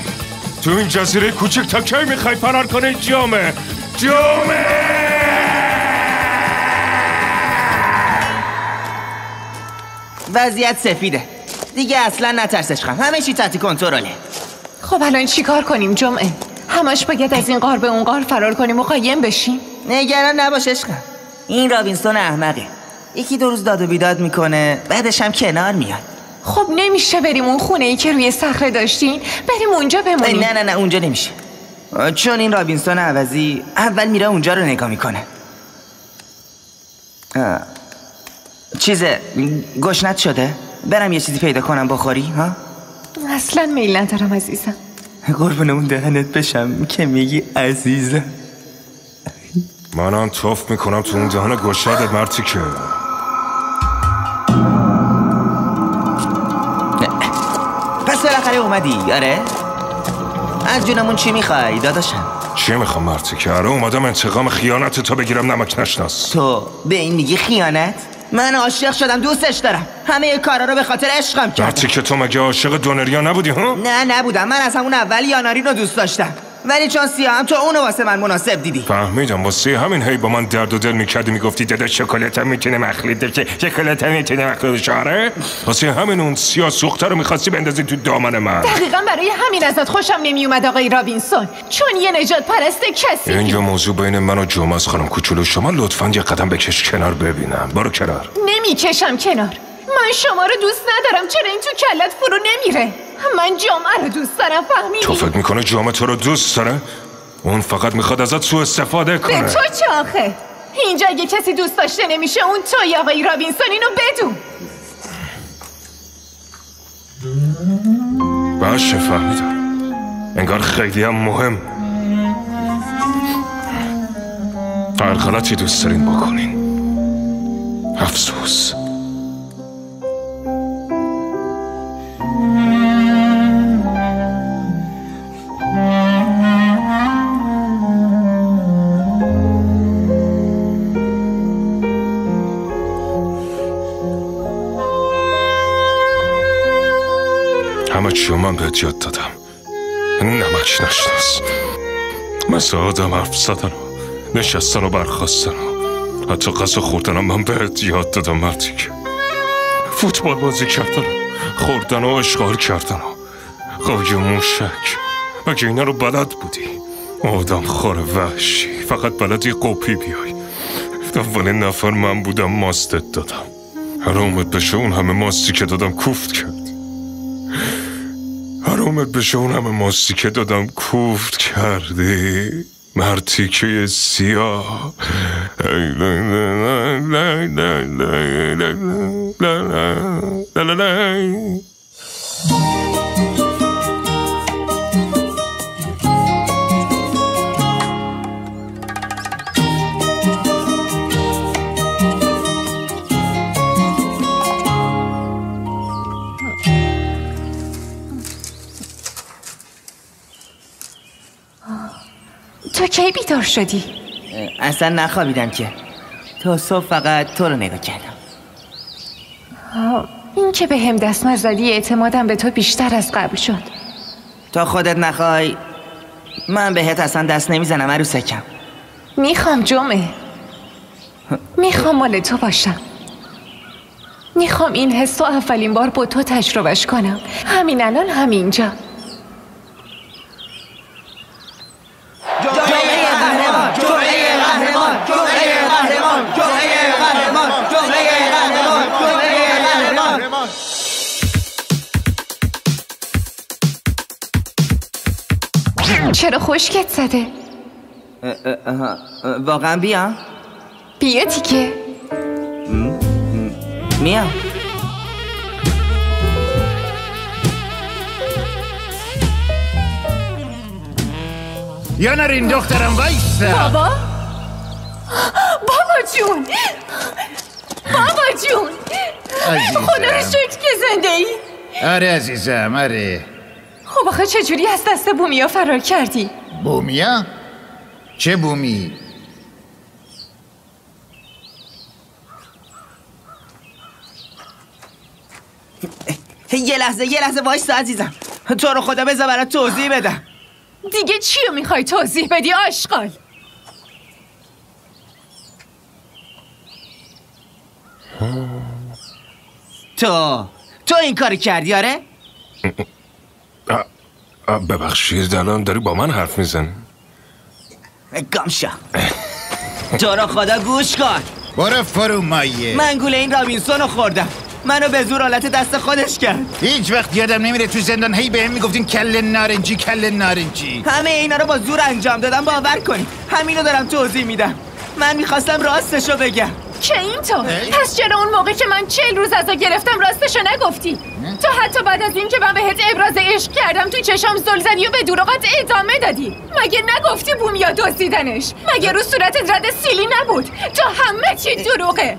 تو این جزیره کوچک تا کی میخوای فرار کنی؟ جامه وضعیت سفیده دیگه، اصلا نترسش خم، همه چی تحت کنترله. خب الان چی کار کنیم جمعه؟ همش باید از این غار به اون غار فرار کنیم و قایم بشیم؟ نگران نباش عشقم، این رابینسون احمقه، یکی دو روز داد و بیداد میکنه بعدش هم کنار میاد. خب نمیشه بریم اون خونه ای که روی صخره داشتین؟ بریم اونجا بمونیم. نه اونجا نمیشه، چون این رابینسون عوضی اول میره اونجا رو نگاه میکنه. چیزه گشنت شده؟ برم یه چیزی پیدا کنم بخوری ها؟ اصلا میل ندارم عزیزم. قربون اون دهنت بشم که میگی عزیزم. منم توف میکنم تو اون دهن گشنتت مرتی که. پس بالاخره اومدی؟ آره؟ از جونمون چی میخوای داداشم؟ چی میخوام مرتی که؟ آره اومدم انتقام خیانت تو بگیرم، نمک نشناس. تو به این میگی خیانت؟ من عاشق شدم، دوستش دارم، همه کارا رو به خاطر عشقم کردم. مرتی که تو مگه عاشق دونریا نبودی ها؟ نه نبودم، من از همون اول یاناری رو دوست داشتم، ولی چون سیاهم تو اونو واسه من مناسب دیدی. فهمیدم، واسه همین هی با من درد و دل میکردی، میگفتی دادا شکلاتم میتونه مخلوطه که شکلاتم میتونه مخلوط آره؟ واسه همین اون سیاه سوخته رو میخواستی بندازی تو دامن من. دقیقاً برای همین ازت خوشم نمیومد آقای رابینسون، چون یه نجات پرست کسی. اینجا موضوع بین من و جمعه است خانم کوچولو، شما لطفاً یه قدم بکش کنار ببینم. برو کنار. نمیکشم کنار، من شما رو دوست ندارم، چرا این تو کلت فرو نمیره؟ من جمعه رو دوست دارم، فهمیدی؟ تو فکر میکنه جمعه تو رو دوست داره؟ اون فقط میخواد ازت سوء استفاده کنه. به تو چه آخه؟ اینجا اگه کسی دوست داشته نمیشه اون توی آقای رابینسون، اینو بدون. باشه فهمیدم، انگار خیلی هم مهم. هر غلطی دوست دارین بکنین. افسوس. همه چیو من بهت یاد دادم، نمک نشناس. مثل آدم حرف زدن و نشستن و برخواستن و حتی غذا خوردن هم من بهت یاد دادم مردی که فوتبال بازی کردن و خوردن و اشغال کردن و قای موشک. مگه اینا رو بلد بودی؟ آدم خور وحشی، فقط بلدی قوپی بیای. اولین نفر من بودم، ماستت دادم. حرامت بشه اون همه ماستی که دادم کوفت کرد. حرامت بشه اون همه ماستی که دادم کوفت کردی. مرتی که سیاه. تو کی بیدار شدی؟ اصلا نخوابیدم که، تا صبح فقط تو رو نگاه کردم. این که به هم دستمر زدی اعتمادم به تو بیشتر از قبل شد. تا خودت نخوای من بهت اصلا دست نمیزنم عروسکم. میخوام جمعه، میخوام مال تو باشم. میخوام این حس رو اولین بار با تو تجربهش کنم، همین الان همینجا. چرا خشکت زده؟ واقعا بیام؟ بیا دیگه. میام. یا نرین دخترم وایستا. بابا جون، بابا جون خدا رو شکر که زنده ای. آره عزیزم آره. خب آخه چجوری از دست بومیا فرار کردی؟ بومیا؟ چه بومی؟ یه لحظه وایسا عزیزم، تو رو خدا بذار برات توضیح بدم. دیگه چی رو میخوای توضیح بدی آشغال؟ تو این کاری کردی آره؟ ببخشید الان داری با من حرف میزن؟ گمشا تو رو خدا گوش کن. برو فرو مایه. من گوله این رابینسون رو خوردم، منو به زور آلت دست خودش کرد. هیچ وقت یادم نمیره تو زندان هی بهم میگفتین کله نارنجی. همه اینا رو با زور انجام دادم، باور کنی. همینو دارم توضیح میدم. من میخواستم راستشو بگم. که اینطور؟ پس چرا اون موقع که من 40 روز ازا گرفتم راستشو نگفتی؟ تو حتی بعد از این که من بهت ابراز عشق کردم تو چشام زل زدی و به دروغت ادامه دادی. مگه نگفتی بومیا دزدیدنش؟ مگه رو صورتت رد سیلی نبود؟ تو همه چی دروغه.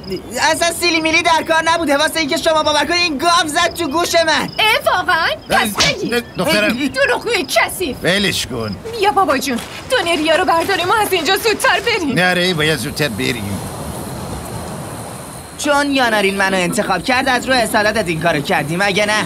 اصلا سیلی میلی در کار نبوده، واسه اینکه شما باور کنی این گاو زد تو گوش من. واقعا؟ پس بگی دخترم دروغگوی کثیف. ولش کن. بیا بابا جون دونریا رو برداریم و از اینجا زودتر بریم. نره باید زودتر بریم. چون یانارین منو انتخاب کرد از روی اصالتت این کارو کردی مگه نه؟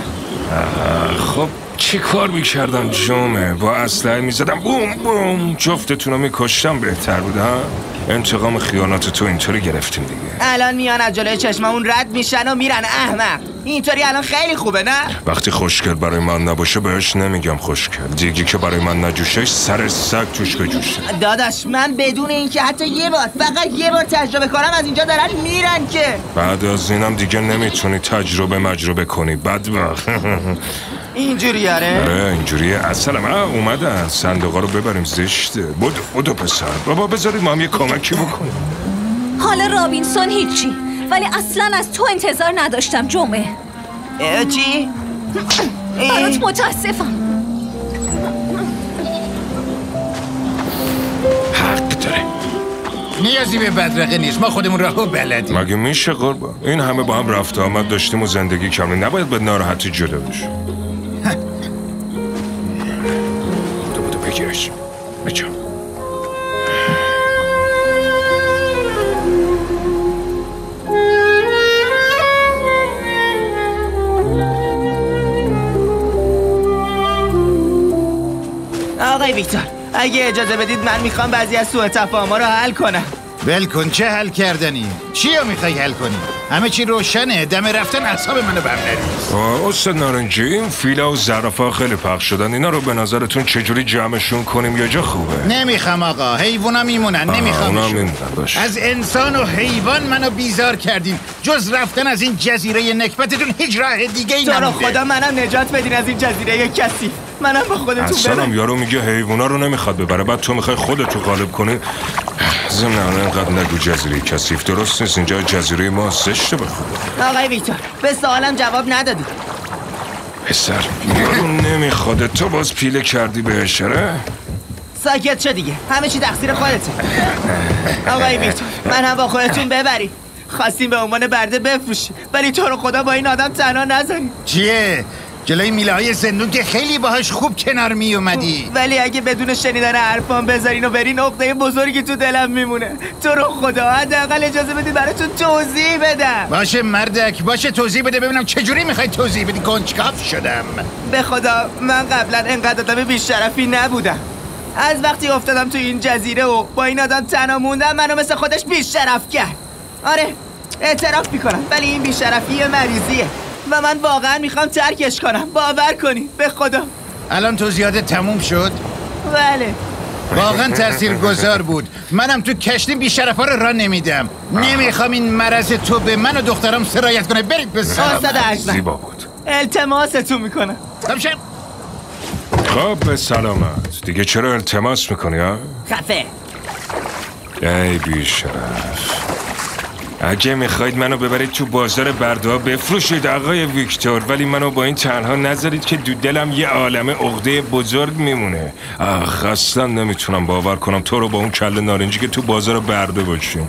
خب چی کار میکردم جمعه؟ با اسلحه میزدم بوم جفتتونو میکشتم بهتر بود ها؟ انتقام خیانات تو اینطوری گرفتیم دیگه. الان میان از جلوی چشممون رد میشن و میرن احمق. اینطوری الان خیلی خوبه نه؟ وقتی خوشگل برای من نباشه بهش نمیگم خوشگل. دیگه که برای من نجوشه سر سگ توش بجوشه. داداش من بدون اینکه حتی فقط یه بار تجربه کنم از اینجا دارن میرن که. بعد از اینم دیگه نمیتونی تجربه کنی بدبخت. اینجوری آره اینجوریه. اصلا اومدن صندوقا رو ببریم زشته. بودو پسر بابا بذارید ما هم یه کمکی بکنیم. حالا رابینسون هیچی، ولی اصلا از تو انتظار نداشتم جمعه. چی؟ برات متاسفم. حق داره. نیازی به بدرقه نیست، ما خودمون راهو بلدیم. مگه میشه قربان؟ این همه با هم رفت آمد داشتیم و زندگی کردیم، نباید به ناراحتی جدا بشیم. بودو بگیرش بچه. آقای ویکتور اگه اجازه بدید من میخوام بعضی از سوء تفاهم‌ها رو حل کنم. ول کن، چه حل کردنی؟ چی رو میخوای حل کنی؟ همه چی روشنه، دم رفتن اعصاب منو بر نریز. استاد نارنجی این فیلا و زرافا خیلی پخش شدن، اینا رو به نظرتون چجوری جمعشون کنیم یا جا خوبه؟ نمیخوام آقا، حیوانا میمونن، نمیخوام. از انسان و حیوان منو بیزار کردین، جز رفتن از این جزیره نکبتتون هیچ راه دیگه ای نمونده. تو رو خدا منم نجات بدین از این جزیره کثیف. منم با خودتون اصلا یارو میگه حیوانا رو نمیخواد ببره، بعد تو میخوای خودتو غالب کنی. ضمن اینقدر نگو جزیره کثیف، درست نیست، اینجا جزیره ما زشته به خدا. آقای ویکتور به سوالم جواب ندادی. پسر یارو نمیخواد، تو باز پیله کردی بهش. ساکت شو دیگه، همه چی تقصیر خودته. آقای ویکتور من هم با خودتون ببرید. خواستیم به عنوان برده بفروشی، ولی تو رو خدا با این آدم تنها نذاری. چیه؟ جلوی میله‌های زندون که خیلی باهاش خوب کنار می اومدی، ولی اگه بدون شنیدن حرفام بذارین و برین عقده بزرگی تو دلم میمونه. تو رو خدا حداقل اجازه بدید براتون توضیح بدم. باشه مردک، باشه توضیح بده ببینم چجوری میخوای توضیح بدی. کنجکاو شدم. به خدا من قبلا انقدر آدم بی‌شرفی نبودم. از وقتی افتادم تو این جزیره و با این آدم تنها موندم منو مثل خودش بی‌شرف کرد. آره اعتراف میکنم، ولی این بی‌شرفی مریضیه و من واقعا میخوام ترکش کنم. باور کنی به خدا. الان توضیحات تموم شد؟ بله واقعا تاثیرگذار بود. منم تو کشتی بی‌شرفا رو راه نمیدم. نمیخوام این مرض تو به من و دخترم سرایت کنه. برید به سلامت. زیبا بود. التماستون میکنم. خب به سلامت. دیگه چرا التماس میکنی ها؟ خفه. ای بی‌شرف، اگه میخواید منو ببرید تو بازار برده‌ها بفروشید آقای ویکتور، ولی منو با این تنها نذارید که دو دلم یه عالمه عقده بزرگ میمونه. اصلا نمیتونم باور کنم تو رو با اون کله نارنجی که تو بازار برده باشیم.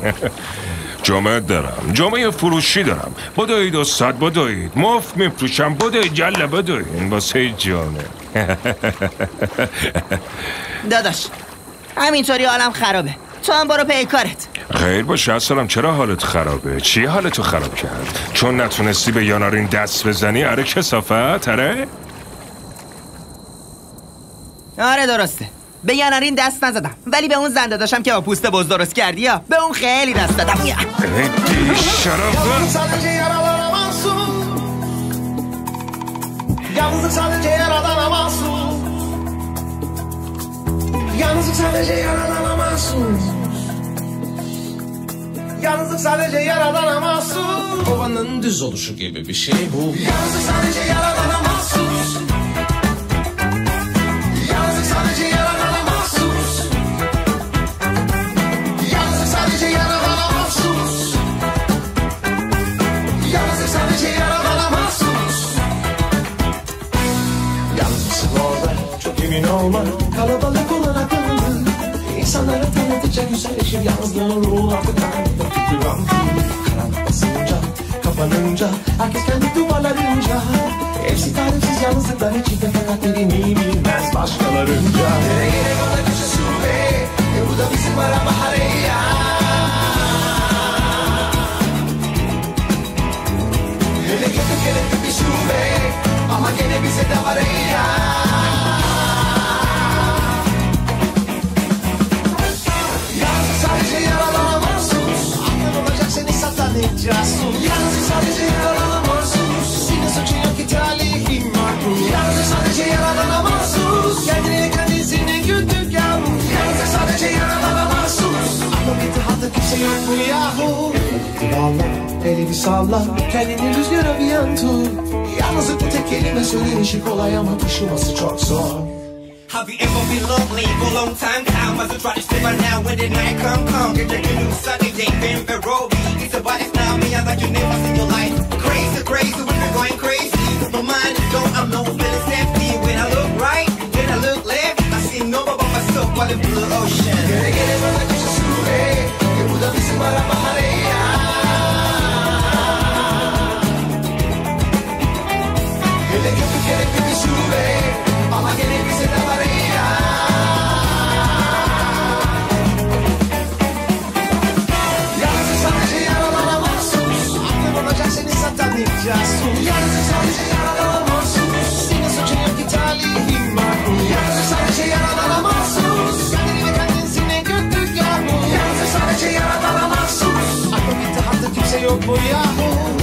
جامعه دارم، جامعه فروشی دارم. بدوید استاد بدوید، مفت میفروشم، بدوید یلا بدوید واسه جانه. داداش همینطوری حالم خرابه، تو هم برو پی کارت. خیر باشه اصلا چرا حالت خرابه؟ چی حالتو خراب کرد؟ چون نتونستی به یانارین دست بزنی؟ آره کثافت؟ آره درسته، به یانارین دست نزدم، ولی به اون زن داداشم که با پوست بز درست کردی یا به اون خیلی دست دادم. بی شرافه. Yalnızlık sadece yaradana mahsus. Yalnızlık sadece yaradana mahsus. Kovanın düz oluşu gibi bir şey bu. Yalnızlık sadece yaradana mahsus. Yalnızlık sadece yaradana mahsus. Yalnızlık sadece yaradana mahsus. Yalnızlık sadece yaradana mahsus. Yalnızlıksın orada çok emin olma. Kalabalık olan akıllı İnsanlara tanıtıcı güzelleşir yalnızlığın ruhu artık karanlıkta tutulan karanlık basınca kapanınca herkes kendi duvarlarınca hepsi tarifsiz yalnızlıklar içinde fakat birini bilmez başkalarınca Nere gerek ona köşe sube bu da bizim arama hareya Hele kötü gerekli bir şube ama gene bize de var ya Sadece yaralana mahsus Aklın olacak seni satan ilk casus Yalnızlık sadece yaralana mahsus Senin suçun yok ki talihim makbul Yalnızlık sadece yaralana mahsus Kendine kendisine güldük yahu Yalnızlık sadece yaralana mahsus Aklım gitti hatta kimse yok mu yahu Valla eli bir salla Kendini rüzgara bir yan tut Yalnızlık bu tek kelime söylenişi kolay ama taşıması çok zor Have you ever been lonely for a long time? How must I try to stay right now when the night come? Get your new sunny day, been Roby. It's about it now, me, I thought you never seen your life. Crazy, crazy, when you're going crazy. My mind is gone, I'm no feeling empty. When I look right, when I look left, I see nobody but myself while in blue ocean. Get it, but I just sube. You would have been para bajareya. Hele kötü gerekli bir sube. Ama gene bize de var ya Yalnızlık sadece yaralana mahsus Aklın olacak seni satan ilk casus Yalnızlık sadece yaralana mahsus Senin suçun yok ki talihim makbul Yalnızlık sadece yaralana mahsus Kendini ve kendisine götür yahu Yalnızlık sadece yaralana mahsus Aklın gitti hatta kimse yok bu yahu